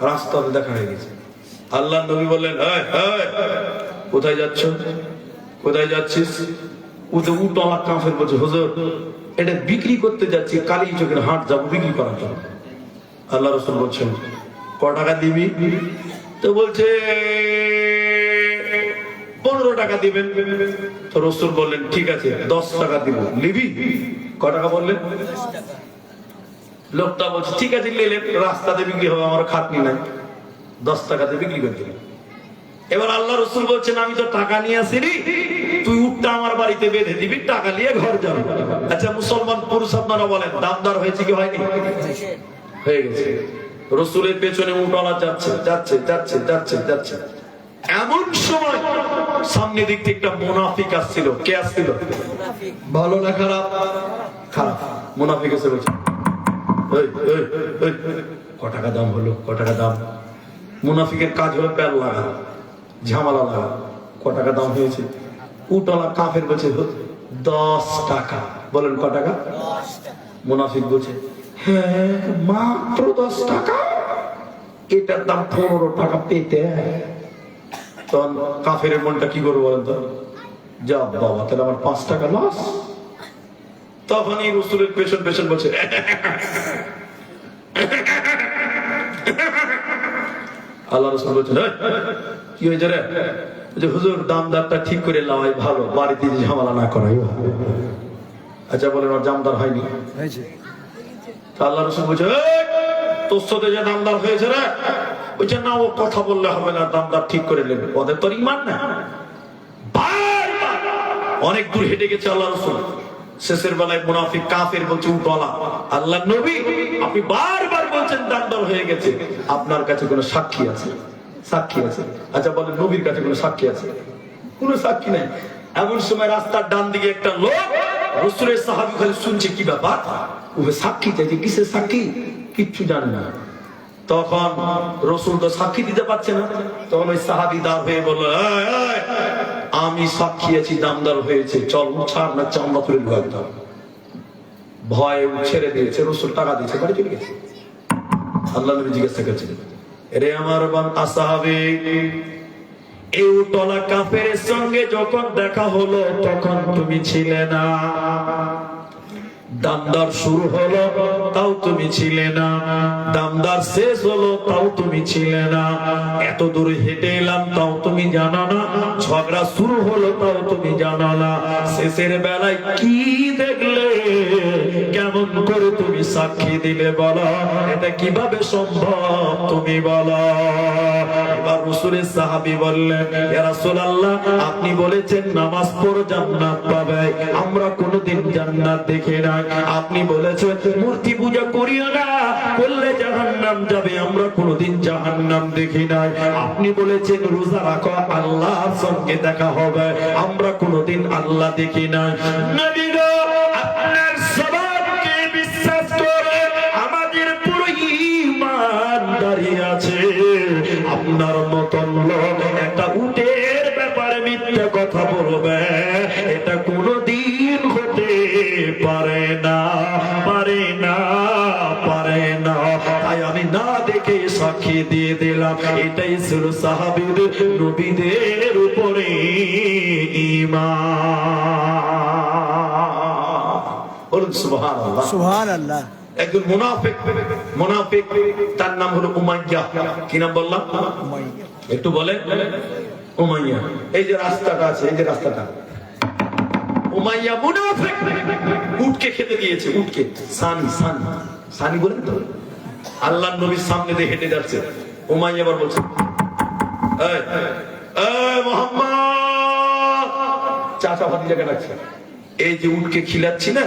রাস্তাতে দেখা হয়ে গেছে। আল্লাহর নবী বললেন, কোথায় যাচ্ছ, কোথায় যাচ্ছিস? উট আমার কাফের বলছে, হুজুর এটা বিক্রি করতে যাচ্ছি, কালী চোখের হাট যাবো বিক্রি করার জন্য। আল্লাহ রাসূল বলছেন, ক টাকা দিবি? তো বলছে 15 টাকা দিবেন। তো রাসূল বললেন, ঠিক আছে 10 টাকা দিব, নিবি? ক টাকা বললেন? লোকটা বলছে, ঠিক আছে নিলেন, রাস্তাতে বিক্রি হবে, আমার খাটনি নাই, 10 টাকাতে বিক্রি করে দিলেন। এবার আল্লাহ রাসূল বলছেন, আমি তো টাকা নিয়ে আসিনি, তুই উটটা আমার বাড়িতে বেঁধে দিবি, টাকা নিয়ে ঘর যাবি। আচ্ছা মুসলমান পুরুষ আপনারা বলেন, দামদার হয়েছে কি হয়নি? হয়ে গেছে। রাসূলের পেছনে উটওয়ালা যাচ্ছে যাচ্ছে যাচ্ছে যাচ্ছে যাচ্ছে। এমন সময় সামনে দিক থেকে একটা মুনাফিক আসছিল। কে আসছিল? ভালো না খারাপ? খারাপ। মুনাফিক এসে বলছে, ক টাকা দাম হলো, ক টাকা দাম? মুনাফিকের কাজ হলো প্যার লাগা, ঝামেলা লাগা। ক টাকা দাম হয়েছে? উটওয়ালা কাফের বলছে 10 টাকা। বলেন ক টাকা? মুনাফিক বলছে, হ্যাঁ মাত্র 10 টাকা, এটার দাম 15 টাকা পেতে। তখন কাফের মনটা কি করবো বলেন তো? যা বাবা, তাহলে আমার 5 টাকা লস। তখনই রাসূলের পেছন পেছন বলছে, আল্লাহ রাসূল বলছেন, কি হয়েছে রে? যে হুজুর দামদারটা ঠিক করে লাওয়াই ভালো, বাড়িতে ঝামেলা না করাই ভালো। আচ্ছা বলেন, ওর জামদার হয়নি? আল্লাহ রাসূল বলছে, তোর সাথে যে দামদার হয়েছে রে, বলছে না, ও কথা বললে হবে না, দামদার ঠিক করে নেবে, ওদের তোর ইমান না। অনেক দূর হেঁটে গেছে আল্লাহ রাসূল, শেষের বেলায় মুনাফিক কাফের বলছে, উঠলা আল্লাহ নবী, আপনি বারবার বলছেন দামদার হয়ে গেছে, আপনার কাছে কোনো সাক্ষী আছে? সাক্ষী আছে? আচ্ছা বলেন, নবীর কাছে কোনো সাক্ষী আছে? কোনো সাক্ষী নাই। এমন সময় রাস্তার ডান দিকে একটা লোক, রাসূলের সাহাবী খালি শুনছে, কি ব্যাপার, ও সাক্ষী চাইছে, কিসের সাক্ষী? কিচ্ছু জানে না। তখন রাসূল তো সাক্ষী দিতে পারছে না, তখন ওই সাহাবী দাঁড় হয়ে বলল, আমি সাক্ষী আছি দামদার হয়েছে, চল ছাড় না চামড়া তুলে দেবো একদম। ভয়ে ছেড়ে দিয়েছে, রাসূল টাকা দিয়েছে, বাড়ি চলে গেছে। আল্লাহ নবী জিজ্ঞাসা করছিলেন, রে আমার সাহাবী, এই উটলা কাফের সঙ্গে যখন দেখা হলো তখন তুমি ছিলে না, দামদার শুরু হলো তাও তুমি ছিলে না, দামদার শেষ হলো তাও তুমি ছিলে না, এত দূর হেঁটে এলাম তাও তুমি জানো না, ঝগড়া শুরু হলো তাও তুমি জানো না, শেষের বেলায় কি দেখলে, কেমন করে তুমি সাক্ষী দিলে বলো, এটা কিভাবে সম্ভব তুমি বলো। এবার রাসূলের সাহাবী বললেন, ইয়া রাসূলুল্লাহ, আপনি বলেছেন নামাজ পড়ো জান্নাত পাবে, আমরা কোনোদিন জান্নাত দেখি না। আপনি বলেছেন মূর্তি পূজা করিও না, করলে জাহান্নাম যাবে, আমরা কোনোদিন জাহান্নাম দেখি নাই। আপনি বলেছেন রোজা রাখো, আল্লাহর সঙ্গে দেখা হবে, আমরা কোনোদিন আল্লাহ দেখি নাই। নবী গো, আপনার জবানকে বিশ্বাস করে আমাদের পুরো ঈমান দাঁড়িয়ে আছে। আপনার মতন লোক একটা উটের ব্যাপারে মিথ্যা কথা বলবে, এটা কোনোদিন হতে পারে না, পারে না, পারে না। তাই আমি না দেখে সাক্ষী দিয়ে দিলাম, এটাই ছিল সাহাবীদের নবীদের উপরে ঈমান। বলুন সুবহানাল্লাহ, সুবহানাল্লাহ। একজন মুনাফিক, তার নাম হলো উমাইয়া। কি নাম বললাম? একটু বলেন। উমাইয়া। এই যে রাস্তাটা আছে, এই যে রাস্তাটা, উমাইয়া মুনাফিক উটকে খেতে দিয়েছে, উটকে সানি বলেন তো। আল্লাহর নবীর সামনে দিয়ে হেঁটে যাচ্ছে, উমাইয়া আবার বলছে, এই মুহাম্মদ, চাচা ভাতিজাকে ডাকছে, এই যে উটকে খিলাচ্ছি না,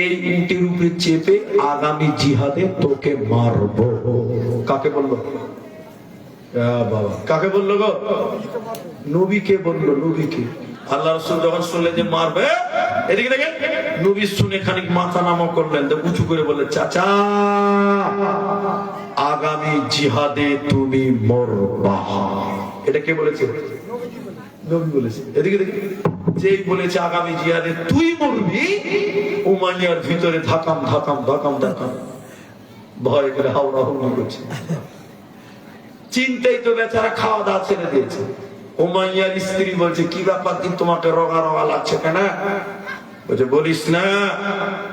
এই উটের উপরে চেপে আগামী জিহাদে তোকে মারবো। কাকে বললো? বাবা, কাকে বললো গো? নবীকে বললো, নবীকে। আল্লাহ রাসূল যখন শুনলেন যে মারবে, এদিকে দেখেন, নবী শুনে খানিক মাথা নামা করলেন, উঁচু করে বললেন, চাচা, আগামী জিহাদে তুমি মরবা। এটা কে বলেছে? নবী বলেছে। এদিকে দেখেন, যেই বলেছে আগামী জিহাদে তুই মরবি, উমাইয়ার ভিতরে ধাকাম ধাকাম ধাকাম ধাকাম, ভয় করে হাওড়া হুড়ি করছে। চিন্তাই তো বেচারা খাওয়া দাওয়া ছেড়ে দিয়েছে। উমাইয়ার স্ত্রী বলছে, কি ব্যাপার, দিন তোমাকে রগা রগা লাগছে কেন? বলছে, বলিস না,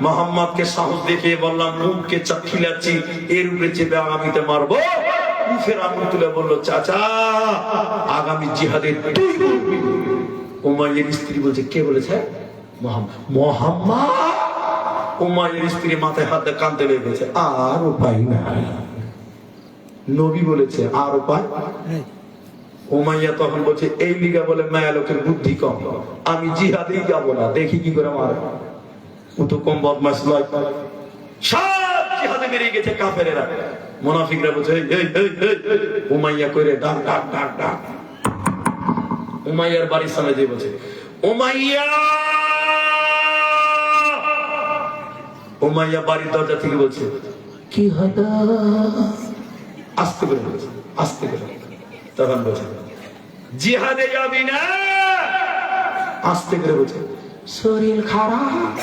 মুহাম্মদকে সাহস দেখিয়ে বললাম মুখকে খিলাচ্ছি, এর উপরে চেপে আগামীতে মারবো। মুখের আঙুল তুলে বললো, চাচা, আগামী জিহাদে তুই মরবি। উমাইয়ার স্ত্রী বলছে, কে বলেছে? মুহাম্মদ। উমাইয়ার স্ত্রী মাথায় হাত দিয়ে কাঁদতে লেগেছে, আর উপায় নাই, নবী বলেছে, আর উপায়। উমাইয়া তখন বলছে, এই লিগা বলে মায়া লোকের বুদ্ধি কম, আমি জিহাদেই যাবো না, দেখি কি করে মারে। ও তো কম বদমাশ নয়, সব জিহাদে বেরিয়ে গেছে কাফেরেরা। মুনাফিকরা বলছে, উমাইয়া করে ডাক ডাক ডাক ডাক। উমাইয়ার বাড়ির সামনে দিয়ে বলছে, উমাইয়া। উমাইয়া বাড়ির দরজা থেকে বলছে, কি হলো? আস্তে করে বলছে, আস্তে করে। তখন বলছে, জিহাদে যাবি না? আস্তে করে বলছে, শরীর খারাপ।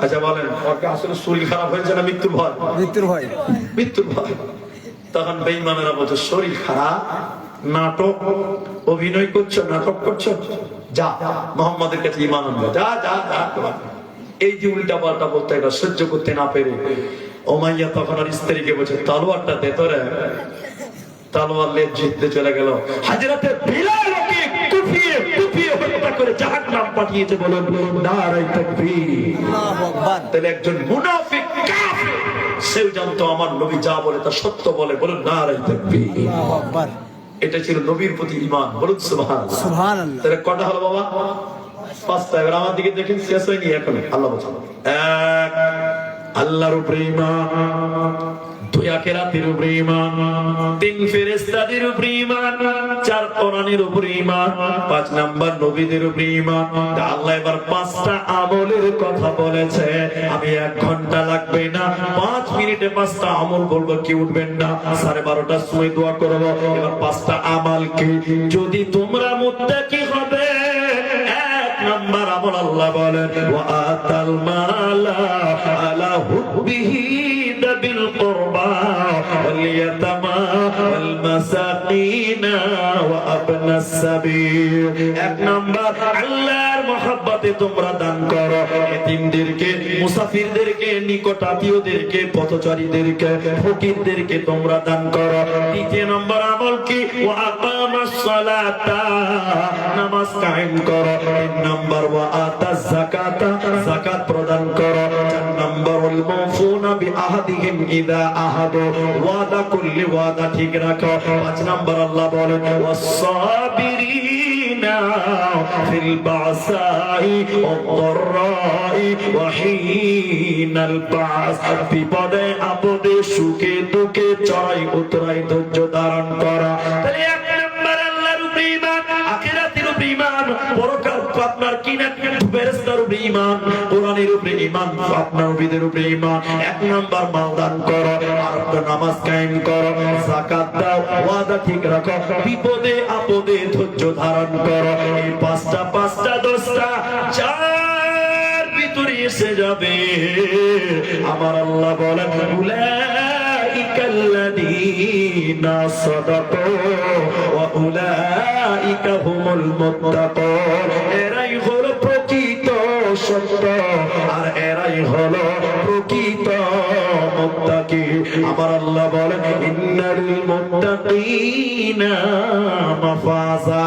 আচ্ছা বলেন, আসলে শরীর খারাপ হয়েছে না মৃত্যুর ভয়? মৃত্যুর ভয়, মৃত্যুর ভয়। তখন বেঈমানেরা বলছে, শরীর খারাপ, নাটক, অভিনয় করছো, নাটক করছো, যা মুহাম্মাদের কাছে ঈমান আনবে, যা যা যা। এই যে উল্টা পাল্টা বলতে, এটা সহ্য করতে না পেরে উমাইয়া তখন আর স্ত্রীকে বলছে তলোয়ারটা দে তোরে, তলোয়ার নিয়ে জিততে চলে গেল। হযরতে বিলালকে কুপিয়ে কুপিয়ে হত্যা করে জাহান্নাম পাঠিয়েছে। বলুন নারে তাকবীর। আল্লাহু আকবার। তাহলে একজন মুনাফিক কাফির সেও জানতো আমার নবী যা বলে তা সত্য বলে। বলুন নারে তাকবীর। আল্লাহু আকবার। এটা ছিল নবীর প্রতি ঈমান। বলুন সুবহানাল্লাহ। সুবহানাল্লাহ। তাহলে কটা হলো বাবা? 5টা। এবার আমার দিকে দেখেন, শেষ হয়নি এখন। আল্লাহ বলেন এক, আল্লাহর উপরে ঈমান, 2 আখিরাতের উপরে ঈমান, 3 ফেরেশতাদের উপরে ঈমান, 4 কোরআনের উপরে ঈমান, 5 নাম্বার নবীদের উপরে ঈমান। আল্লাহ এবার 5টা আমলের কথা বলেছে। আমি 1 ঘন্টা লাগবে না, 5 মিনিটে 5টা আমল বলবো, কি উঠবেন না। 12:30টার সময় দোয়া করব। এবার 5টা আমল কি? যদি তোমরা মুত্তাকি হবে, নাম্বার আমল আল্লাহ বলেন ওয়া আতাল মালা আলা হুব্বিহি দাবিল কুরবা ওয়াল ইয়াতামা ওয়াল মাসাকিন ওয়া আবনাস সাবিল। 1 নাম্বার আল্লাহর মহব্বতে তোমরা দান করো, এতিমদেরকে, মুসাফিরদেরকে, নিকট আত্মীয়দেরকে, পথচারীদেরকে, ফকিরদেরকে তোমরা দান করো। 2 নম্বর আমল কি? ওয়া আকামাস সালাতা, নামাজ কায়েম করো। 3 নম্বর ওয়া আতাজ যাকাতা, যাকাত প্রদান করো। 4 নম্বর ওয়াল মাফুনা বিআহদিহিম ইযা আহাদু, ওয়াদা করলে ওয়াদা ঠিক রাখো। 5 নম্বর আল্লাহ বলেন ওয়াস সাবিরিনা ফিল বাসাই ওয়াদ-দাররাই ওয়া হিনাল বাস। বিপদে আপদে সুখে দুঃখে চড়াই উতরাই ধৈর্য ধারণ করা। তাহলে 1 নম্বর আল্লাহর উপরে ঈমান, আখিরাতের উপরে ঈমান, পরকাল আপনার কি না ফেরেশতার উপরে ঈমান, কোরআনের উপরে ঈমান, আপনার নবীদের উপরে ঈমান। 1 নম্বর মাল দান করো, আর নামাজ কায়েম করো, যাকাত দাও, ওয়াদা ঠিক রাখো, বিপদে আপদে ধৈর্য ধারণ করো। এই 5টা 10টা যার ভিতরে এসে যাবে, আমার আল্লাহ বলেন উলাইকাল্লাযীনা সাদাকু ওয়া উলাইকা হুমুল মুত্তাকুন। এরাই হলো প্রকৃত সত্য, আর এরাই হলো প্রকৃত মুত্তাকি। আমার আল্লাহ বলেন ইন্নাল মুত্তাকিনা মাফাজা।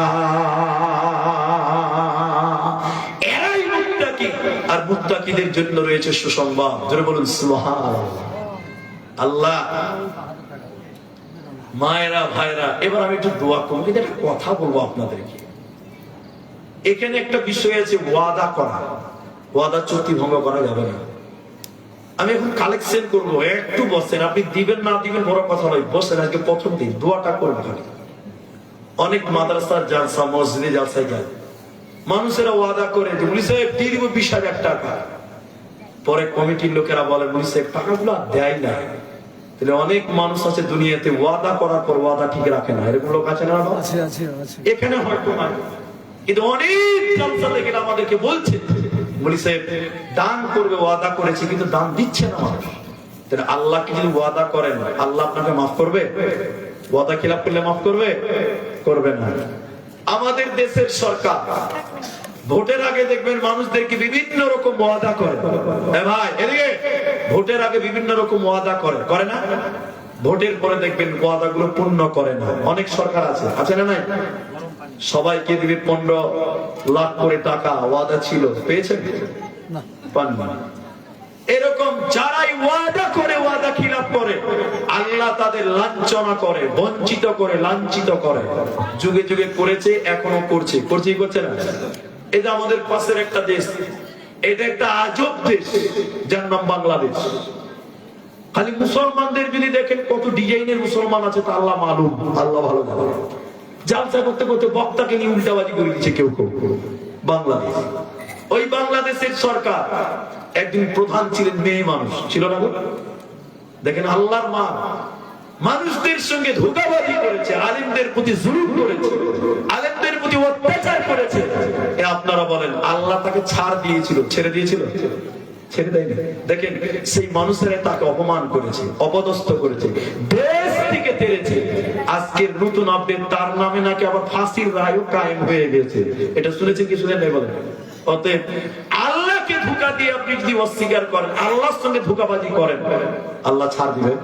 এরাই মুত্তাকি, আর মুত্তাকিদের জন্য রয়েছে সুসংবাদ। জোরে বলুন সুবহানাল্লাহ। আল্লাহ, মায়েরা ভাইরা, এবার আমি একটু দোয়া করবো, কিন্তু একটা কথা বলবো আপনাদেরকে। এখানে একটা বিষয় আছে ওয়াদা করা, ওয়াদা চুক্তি ভঙ্গ করা যাবে না। আমি এখন কালেকশন করবো, একটু বসেন। আপনি দিবেন না দিবেন বড় কথা নয়, বসেন। আজকে প্রথম দিন, দোয়াটা করবেন। অনেক মাদ্রাসার জালসা, মসজিদে জালসায় যায়, মানুষেরা ওয়াদা করে যে মুফতি সাহেব দিয়ে দিব 20,000 টাকা। পরে কমিটির লোকেরা বলে মুফতি সাহেব টাকাগুলো দেয় না। তাহলে অনেক মানুষ আছে দুনিয়াতে ওয়াদা করার পর ওয়াদা ঠিক রাখে না। এরকম লোক আছে না? আছে, আছে, আছে। এখানে হয়তো না, কিন্তু অনেক জালসা থেকে আমাদেরকে বলছে মুফতি সাহেব দান করবে, ওয়াদা করেছে, কিন্তু দান দিচ্ছে না মানুষ। তাহলে আল্লাহকে যদি ওয়াদা করেন, আল্লাহ আপনাকে মাফ করবে? ওয়াদা খিলাফ করলে মাফ করবে? করবে না। আমাদের দেশের সরকার ভোটের আগে দেখবেন মানুষদেরকে বিভিন্ন রকম ওয়াদা করে। ভাই এদিকে, ভোটের আগে বিভিন্ন রকম ওয়াদা করে, করে না? ভোটের পরে দেখবেন ওয়াদাগুলো পূর্ণ করে না। অনেক সরকার আছে, আছে না নাই? সবাইকে দিবে 15 লাখ করে টাকা, ওয়াদা ছিল, পেয়েছেন? না, পাননি। এরকম যারাই ওয়াদা করে, ওয়াদা খিলাফ করে, আল্লাহ তাদের লাঞ্ছনা করে, বঞ্চিত করে, লাঞ্ছিত করে। যুগে যুগে করেছে, এখনো করছে, করছেই করছে না? এটা আমাদের পাশের একটা দেশ, এটা একটা আজব দেশ, যার নাম বাংলাদেশ। খালি মুসলমানদের যদি দেখেন কত ডিজাইনের মুসলমান আছে, তা আল্লাহ মালুম, আল্লাহ ভালো জানে। জালসা করতে করতে বক্তাকে নিয়ে উল্টাবাজি করে দিচ্ছে কেউ কেউ। বাংলাদেশ, ওই বাংলাদেশের সরকার একদিন প্রধান ছিলেন মেয়ে মানুষ, ছিল না? দেখেন আল্লাহর মা মানুষদের সঙ্গে ধোঁকাবাজি করেছে, আলেমদের প্রতি জুলুম করেছে, আলেমদের প্রতি অত্যাচার করেছে। আপনারা বলেন আল্লাহ তাকে ছাড় দিয়েছিল? ছেড়ে দিয়েছিল? ছেড়ে দেয়নি। দেখেন সেই মানুষেরা তাকে অপমান করেছে, অপদস্থ করেছে, দেশ থেকে তেড়েছে। আজকের নতুন আপডেট, তার নামে নাকি আবার ফাঁসির রায়ও কায়েম হয়ে গেছে। এটা শুনেছেন কি শুনেন নাই বলেন? অতএব আল্লাহকে ধোঁকা টাকা দিয়ে আপনি যদি অস্বীকার করেন, আল্লাহর সঙ্গে ধোঁকাবাজি করেন, আল্লাহ ছাড় দিবেন?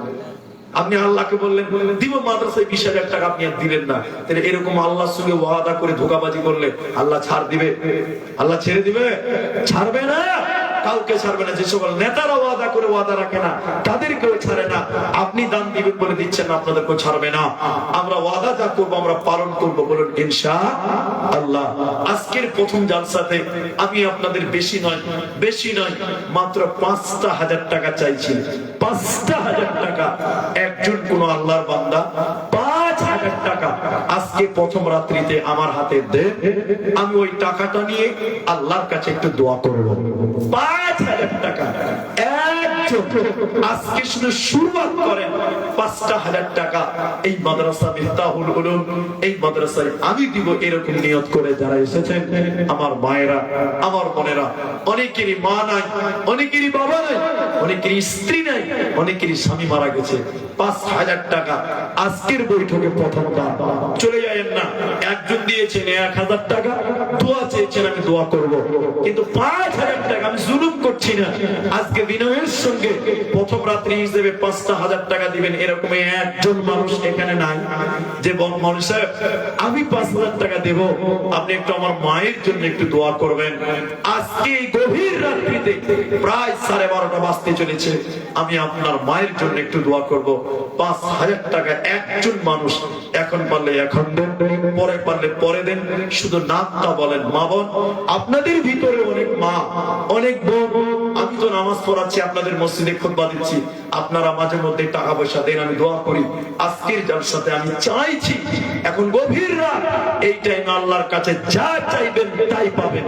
আপনি আল্লাহকে বললেন দিব মাদ্রাসায় 20,000 টাকা, আপনি আর দিলেন না, তাহলে এরকম আল্লাহর সঙ্গে ওয়াদা করে ধোঁকাবাজি করলে আল্লাহ ছাড় দিবে? আল্লাহ ছেড়ে দিবে? ছাড়বে না, কাউকে ছাড়বে না। যে সকল নেতারা ওয়াদা করে ওয়াদা রাখে না, তাদেরকেও ছাড়ে না। আপনি দান দিবেন বলে দিচ্ছেন না, আপনাদেরকেও ছাড়বে না। আমরা ওয়াদা যা করবো আমরা পালন করবো, বলুন ইনশাআল্লাহ। আজকের প্রথম জালসাতে আমি আপনাদের বেশি নয় মাত্র 5,000 টাকা চাইছি। 5,000 টাকা একজন কোন আল্লাহর বান্দা 5,000 টাকা আজকে প্রথম রাত্রিতে আমার হাতে দেন, আমি ওই টাকাটা নিয়ে আল্লাহর কাছে একটু দোয়া করব। 5,000 টাকা আজকে শুধু শুরুয়াত করেন। 5,000 টাকা এই মাদ্রাসা মিফতাহুল উলুম, এই মাদ্রাসায় আমি দিব, এরকম নিয়ত করে যারা এসেছেন, আমার মায়েরা, আমার বোনেরা, অনেকেরই মা নাই, অনেকেরই বাবা নাই, অনেকেরই স্ত্রী নাই, অনেকেরই স্বামী মারা গেছে। 5,000 টাকা আজকের বৈঠকে প্রথম দান। চলে যাবেন না। একজন দিয়েছেন 1,000 টাকা, দোয়া চেয়েছেন, আমি দোয়া করব, কিন্তু 5,000 টাকা আমি জুলুম করছি না। আজকে বিনয়ের সঙ্গে প্রথম রাত্রি হিসেবে 5,000 টাকা দিবেন, এরকম একজন মানুষ এখানে নাই যে মানুষ সাহেব আমি 5,000 টাকা দেব, আপনি একটু আমার মায়ের জন্য একটু দোয়া করবেন। আজকে এই গভীর রাত্রিতে প্রায় 12:30 বাজতে চলেছে, আমি আপনার মায়ের জন্য একটু দোয়া করব। 5,000 টাকা একজন মানুষ, এখন পারলে এখন দেন, পরে পারলে পরে দেন, শুধু নামটা বলেন। মা বোন, আপনাদের ভিতরে অনেক মা, অনেক বোন, আমি তো নামাজ পড়াচ্ছি, আপনাদের মসজিদে খুতবা দিচ্ছি, আপনারা মাঝে মধ্যে টাকা পয়সা দেন, আমি দোয়া করি। আজকের জালসাতে আমি চাইছি, এখন গভীর রাত, এই টাইমে আল্লাহর কাছে যা চাইবেন তাই পাবেন।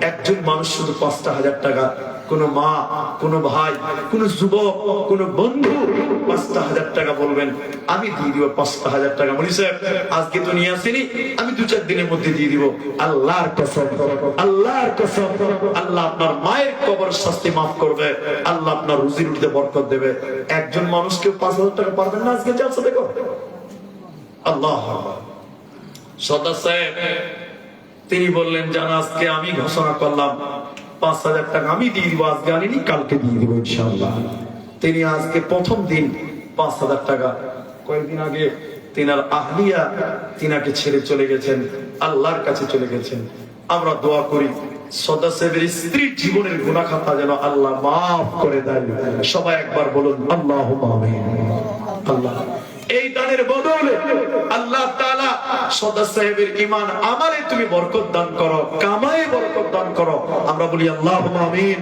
একজন মানুষ শুধু 5,000 টাকা, কোন মা, কোন ভাই, কোন যুবক, কোন বন্ধু 5,000 টাকা বলবেন, আমি দিয়ে দিব 5,000 টাকা। বলি সাহেব আজকে তো নিয়ে আসিনি, আমি 2-4 দিনের মধ্যে দিয়ে দিব। আল্লাহর কসম, আল্লাহর কসম, আল্লাহ আপনার মায়ের কবর শাস্তি মাফ করবে, আল্লাহ আপনার রুজি রুটিতে বরকত দেবে। একজন মানুষকে 5,000 টাকা পারবেন না আজকে জালসা দেখো? আল্লাহ সদা সাহেব তিনি বললেন, জান আজকে আমি ঘোষণা করলাম 5,000 টাকা আমি দিয়ে দিব, আজকে আনিনি, কালকে দিয়ে দিব ইনশাআল্লাহ। তিনি আজকে প্রথম দিন 5,000 টাকা, কয়েকদিন আগে তিনার আহলিয়া তিনাকে ছেড়ে চলে গেছেন, আল্লাহর কাছে চলে গেছেন। আমরা দোয়া করি সদা সাহেবের স্ত্রীর জীবনের গুনাহ খাতা যেন আল্লাহ মাফ করে দেয়। সবাই একবার বলুন আল্লাহুম্মা আমিন। আল্লাহ এই দানের বদলে আল্লাহ তাআলা সদা সাহেবের ঈমান আমালে তুমি বরকত দান করো, কামায়ে বরকত দান করো। আমরা বলি আল্লাহুম্মা আমিন।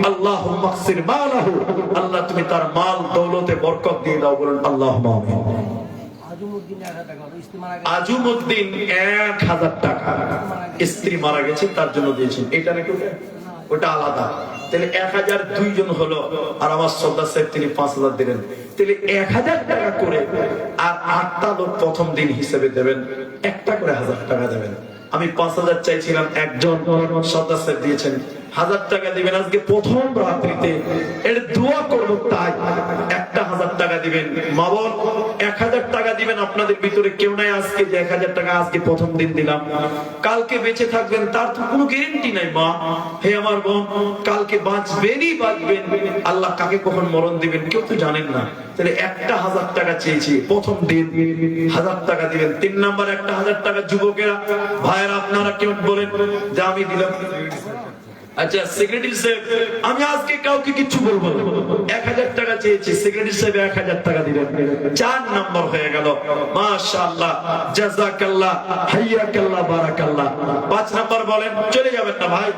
আল্লাহুম্মা আকসির মালাহু, আল্লাহ তুমি তার মাল দৌলতে বরকত দিয়ে দাও, বলুন আল্লাহুম্মা আমিন। আজুমউদ্দিন 1,000 টাকা স্ত্রী মারা গেছে তার জন্য দিয়েছেন, এটা নাকি ওটা আলাদা। তাহলে 1,002 জন হলো, আর আমার সর্দার সাহেব তিনি 5,000 দিলেন, তাহলে 1,000 টাকা করে, আর 8টা লোক প্রথম দিন হিসেবে দেবেন, একটা করে 1,000 টাকা দেবেন। আমি 5,000 চাইছিলাম, একজন সর্দার সাহেব দিয়েছেন 1,000 টাকা দিবেন। আজকে প্রথম রাত্রিতে এর দোয়া করব, তাই একটা 1,000 টাকা দিবেন। মা বোন 1,000 টাকা দিবেন। আপনাদের ভিতরে কেউ নাই আজকে যে 1,000 টাকা আজকে প্রথম দিন দিলাম, কালকে বেঁচে থাকবেন তার তো কোনো গ্যারান্টি নাই। মা হে আমার বোন, কালকে বাঁচবেনই বাঁচবেন, আল্লাহ কাকে কখন মরণ দিবেন কেউ তো জানেন না। তাহলে একটা 1,000 টাকা চেয়েছি, প্রথম দিন 1,000 টাকা দিবেন। 3 নাম্বার একটা 1,000 টাকা যুবকেরা ভাইয়েরা আপনারা কেউ বলেন যে আমি দিলাম। আচ্ছা সেক্রেটারি সাহেব, আমি আজকে কাউকে কিছু বলবো না, 1,000 টাকা চেয়েছি, সেক্রেটারি সাহেব 1,000 টাকা দিলেন। 4 নাম্বার হয়ে গেল, মাশাআল্লাহ, জাযাকাল্লাহ, হাইয়াকাল্লাহ, বারাকাল্লাহ। 5 নাম্বার বলেন, চলে যাবেন না ভাই,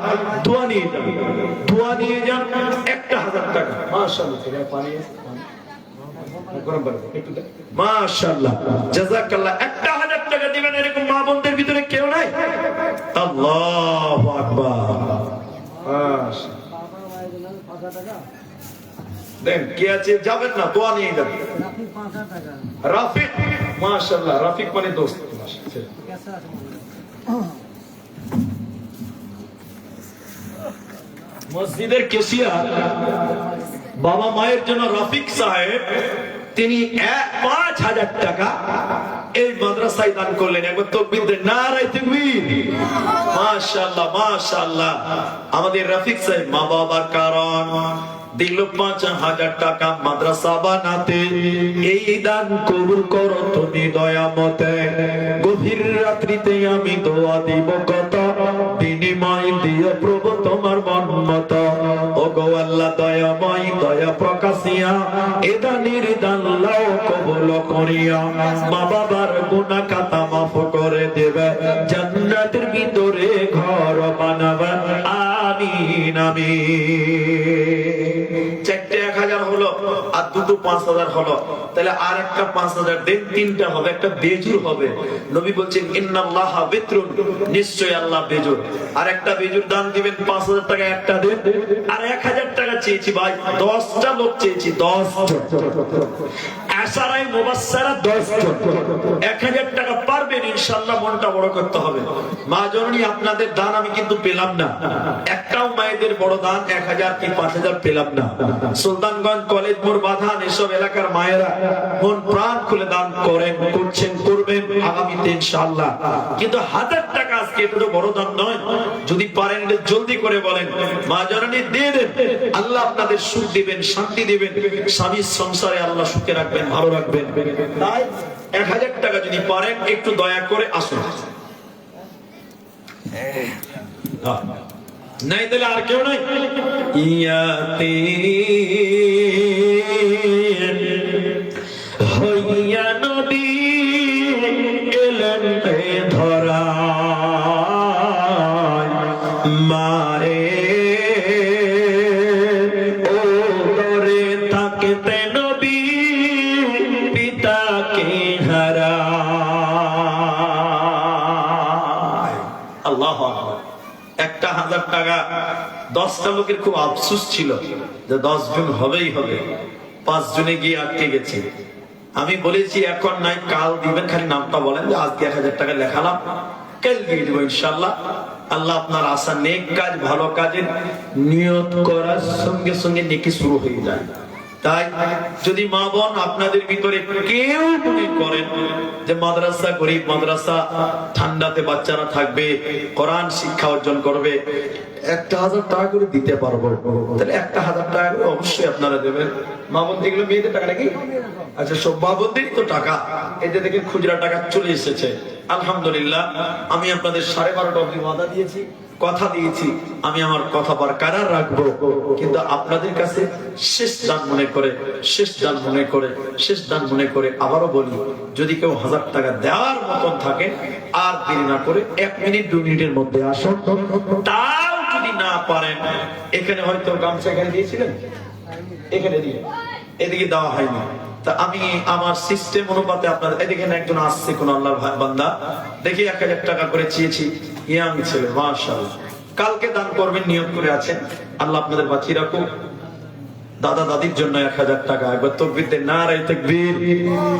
দোয়া নিয়ে যান, দোয়া নিয়ে যান, একটা 1,000 টাকা। মাশাআল্লাহ, পানি গরম পানি একটু দেন। মাশাআল্লাহ, জাযাকাল্লাহ, একটা 1,000 টাকা দিবেন। এরকম মা বোনদের ভিতরে কেউ নাই? আল্লাহু আকবার। দেন কে আছে, যাবেন না, দোয়া নিয়ে যাবেন। রাফিক, মাশাআল্লাহ, রাফিক মানে দোস্ত। মসজিদের কেশিয়ার বাবা মায়ের জন্য রাফিক সাহেব তিনি 5,000 টাকা এই মাদ্রাসায় দান করলেন। একবার তাকবীর দেন, নারায়ে তাকবীর। মাশাআল্লাহ মাশাআল্লাহ। আমাদের রফিক সাহেব মা বাবার কারণ দিল ৫,০০০ টাকা মাদ্রাসা বানাতে, এই দান কবুল করো তুমি দয়ামতে। গভীর রাত্রিতে আমি দোয়া দিব কত, বিনিময় দিও প্রভু তোমার মন মতো। ওগো আল্লাহ দয়াময় দয়া প্রকাশিয়া, এ দানের দান লাও কবুল করিয়া। মা বাবার গুনাহ খাতা মাফ করে দেবে, জান্নাতের ভিতরে ঘর বানাবে, আমিন আমিন। চারটে ১,০০০ হলো আর দুটো ৫,০০০ হলো, তাহলে আর একটা ৫,০০০ দেন, তিনটা হবে, একটা বেজুর হবে। নবী বলছেন ইন্নাল্লাহা বিত্রুন, নিশ্চয়ই আল্লাহ বেজুর। আর একটা বেজুর দান দিবেন ৫,০০০ টাকা একটা দেন। আর ১,০০০ টাকা চেয়েছি ভাই, ১০টা লোক চেয়েছি, ১০ জন আশারায়ে মুবাশশারা ১০ জন। ১,০০০ টাকা পারবেন ইনশাআল্লাহ, মনটা বড় করতে হবে। মা জননী আপনাদের দান আমি কিন্তু পেলাম না, একটাও মায়েদের বড় দান ১,০০০ কি ৫,০০০ পেলাম না। সুলতানগঞ্জ কলেজ মোড় বাঁধান এসব এলাকার মায়েরা মন প্রাণ খুলে দান করেন, করছেন, করবেন আগামীতে ইনশাআল্লাহ। কিন্তু ১,০০০ টাকা আজকে এটা তো বড় দান নয়, যদি পারেন জলদি করে বলেন মা জননী দিয়ে দেন। আল্লাহ আপনাদের সুখ দিবেন, শান্তি দিবেন, স্বামীর সংসারে আল্লাহ সুখে রাখবেন, ভালো রাখবেন। তাই ১,০০০ টাকা যদি পারেন একটু দয়া করে আসুন। নাই তাহলে আর কেউ নাই। ইয়াতে হইয়া নবী এলেন ধরা, মারে ও দরে তাকতে নবী পিতাকে হারা। আল্লাহু আকবার। একটা ১,০০০ টাকা ১০টা লোকের খুব আফসোস ছিল যে ১০ জন হবেই হবে, ৫ জনে গিয়ে আটকে গেছে। আমি বলেছি এখন নাই, কাল দিবেন, খালি নামটা বলেন যে আজকে ১,০০০ টাকা লেখালাম, কাল দিয়ে দেবো ইনশাআল্লাহ। আল্লাহ আপনার আশা নেক কাজ, ভালো কাজের নিয়ত করার সঙ্গে সঙ্গে নেকি শুরু হয়ে যায়। তাই যদি মা বোন আপনাদের ভিতরে কেউ মনে করেন যে মাদ্রাসা, গরিব মাদ্রাসা, ঠান্ডাতে বাচ্চারা থাকবে, কোরআন শিক্ষা অর্জন করবে, ১,০০০ টাকা করে দিতে পারবো, তাহলে ১,০০০ টাকা করে অবশ্যই আপনারা দেবেন। মা বোন দেখলো মেয়েদের টাকা নাকি, আচ্ছা সব মা বোনদেরই তো টাকা, এতে দেখেন খুচরা টাকা চলে এসেছে আলহামদুলিল্লাহ। আমি আপনাদের 12:30 অবধি ওয়াদা দিয়েছি, কথা দিয়েছি, আমি আমার কথা বরকরার রাখবো। কিন্তু আপনাদের কাছে শেষ দান মনে করে, শেষ দান মনে করে, শেষ দান মনে করে আবারও বলি, যদি কেউ ১,০০০ টাকা দেওয়ার মতন থাকে আর দেরি না করে ১ মিনিট ২ মিনিটের মধ্যে আসুন। তাও যদি না পারেন, এখানে হয়তো গামছা এখানে দিয়েছিলেন, এখানে দিয়ে এদিকে দেওয়া হয়নি, তা আমি আমার সিস্টেম অনুপাতে আপনার এদিকে একজন আসছে কোন আল্লাহর বান্দা, দেখি ১,০০০ টাকা করে চেয়েছি, ইয়াং ছেলে মাশাআল্লাহ, কালকে দান করবেন নিয়ত করে আছেন, আল্লাহ আপনাদের বাঁচিয়ে রাখুক। দাদা দাদির জন্য ১,০০০ টাকা, একবার তাকবীর দেন, নারায়ে তাকবীর।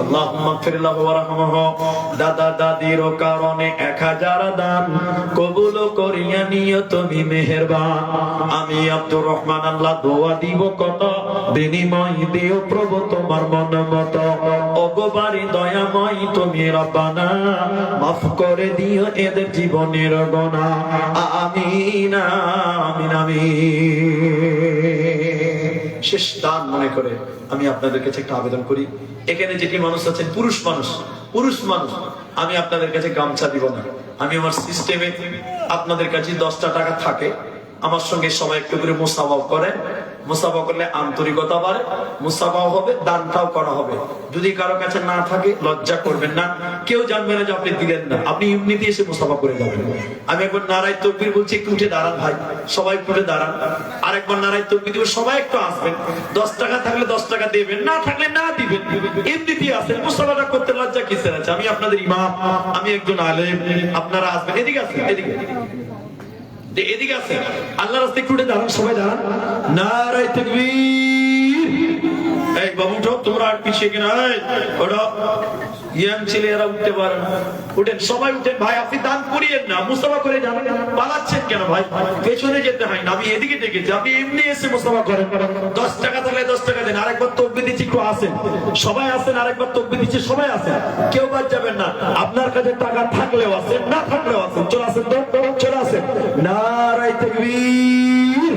আল্লাহুম্মা গফির লাহু ওয়ারহামহু। দাদা দাদির কারণে ১,০০০ দান কবুল করিয়া নিও তুমি মেহেরবান। আমি আব্দুর রহমান আল্লাহ দোয়া দিব কত, বিনিময় দিও প্রভু তোমার মন মতো। ওগো বাড়ি দয়াময় তুমি রব্বানা, মাফ করে দিও এদের জীবনের গুনাহ, আমিন আমিন আমিন। শেষ দান মনে করে আমি আপনাদের কাছে একটা আবেদন করি, এখানে যেটি মানুষ আছেন পুরুষ মানুষ, আমি আপনাদের কাছে গামছা দিব না, আমি আমার সিস্টেমে আপনাদের কাছে 10টা টাকা থাকে, আমার সঙ্গে সবাই একটু করে মুসাফাও করে, মুসাফা করলে আন্তরিকতা বাড়ে, মুসাফাও হবে, দানটাও করা হবে। যদি কারো কাছে না থাকে লজ্জা করবেন না, কেউ জানবে না যে আপনি দিলেন না, আপনি এমনিতে এসে মুসাফা করে যাবেন। আমি একবার নারায়ে তাকবীর বলছি, একটু উঠে দাঁড়ান ভাই, সবাই উঠে দাঁড়ান, আর একবার নারায়ে তাকবীর দিব, সবাই একটু আসবেন। 10 টাকা থাকলে 10 টাকা দেবেন, না থাকলে না দিবেন, এমনিতে আসেন, মুসাফাটা করতে লজ্জা কিসের আছে? আমি আপনাদের ইমাম, আমি একজন আলেম, আপনারা আসবেন। এদিকে আসেন, এদিকে আছে, আল্লাহর রাস্তায় একটু উঠে দাঁড়ান, সবাই দাঁড়ান, নারায়ে তাকবীর। এই বাবুটা তোমরা আর পিছিয়ে কিনা, ওটা ইয়াং ছেলেরা উঠতে পারে না, উঠেন, সবাই উঠেন ভাই, আপনি দান করিয়েন না, মুসাফা করে যান, পালাচ্ছেন কেন ভাই? পেছনে যেতে হয় না, আমি এদিকে ডেকেছি, আপনি এমনি এসে মুসাফা করেন। 10 টাকা থাকলে 10 টাকা দেন, আরেকবার তকবীর দিচ্ছি, একটু আসেন, সবাই আসেন, আরেকবার তকবীর দিচ্ছি, সবাই আসেন, কেউ বাদ যাবেন না। আপনার কাছে টাকা থাকলেও আসেন, না থাকলেও আসেন, চলে আসেন তো, চলে আসেন। নারায়ে তাকবীর।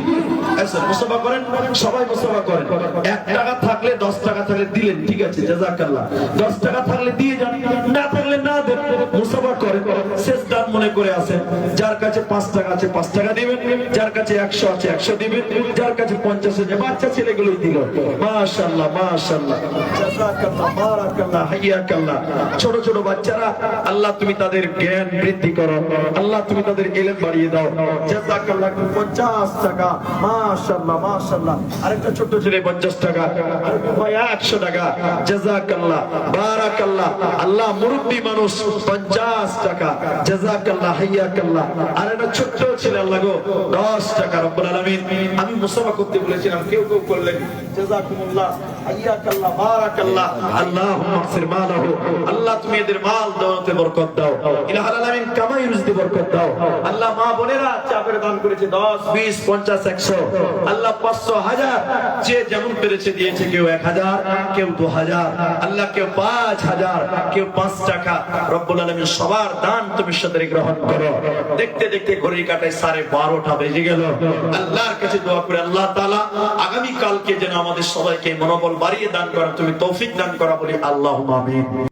মুসাফা করেন, সবাই মুসাফা করেন। 1 টাকা থাকলে 10 টাকা থাকলে দিলেন, ঠিক আছে, জাযাকাল্লাহ। 10 টাকা থাকলে দিয়ে যান, না থাকলে না দেন। মুসাফা করেন, শেষ দান মনে করে আসেন। যার কাছে 5 টাকা আছে 5 টাকা দিবেন, যার কাছে 100 আছে 100 দিবেন, যার কাছে 50 আছে, বাচ্চা ছেলেগুলোই দিল। মাশাআল্লাহ মাশাআল্লাহ, জাযাকাল্লাহ, বারাকাল্লাহ, হাইয়াকাল্লাহ। ছোট ছোট বাচ্চারা, আল্লাহ তুমি তাদের জ্ঞান বৃদ্ধি করো, আল্লাহ তুমি তাদের ইলম বাড়িয়ে দাও। জাযাকাল্লাহ। 50 টাকা, মাশাআল্লাহ মাশাআল্লাহ। আরেকটা ছোট ছেলে 50 টাকা, আরেকটা ভাই 100 টাকা। জাযাকাল্লাহ, বারাকাল্লাহ। আল্লাহ মুরব্বি মানুষ 50 টাকা, জাযাকাল্লাহ, হাইয়াকাল্লাহ। আর একটা ছোট ছেলে আল্লাহ গো 10 টাকা। রব্বুল আলামিন, আমি মুসাফা করতে বলেছিলাম, কেউ কেউ করলেন, জাযাকুমুল্লাহ, হাইয়াকাল্লাহ, বারাকাল্লাহ। আল্লাহুম্মা আকসির মালাহু, আল্লাহ তুমি এদের মাল দৌলতে বরকত দাও। ইলাহুল আলামিন, কামাই রুজি বরকত দাও। আল্লাহ মা বোনেরা চাপের দান করেছে 10 20 50 100, আল্লাহ 500 1000, যে যেমন পেরেছে দিয়েছে, কেউ 1000, কেউ 2000, আল্লাহ কেউ 5000, কেউ 5 টাকা। রব্বুল আলামিন, সবার দান তুমি সাদরে গ্রহণ করো। দেখতে দেখতে ঘড়ির কাঁটায় 12:30 বেজে গেল। আল্লাহর কাছে দোয়া করে আল্লাহ তাআলা আগামী কালকে যেন আমাদের সবাইকে মনোবল বাড়িয়ে দান করা, তুমি তৌফিক দান করা বলি, আল্লাহুম্মা আমিন।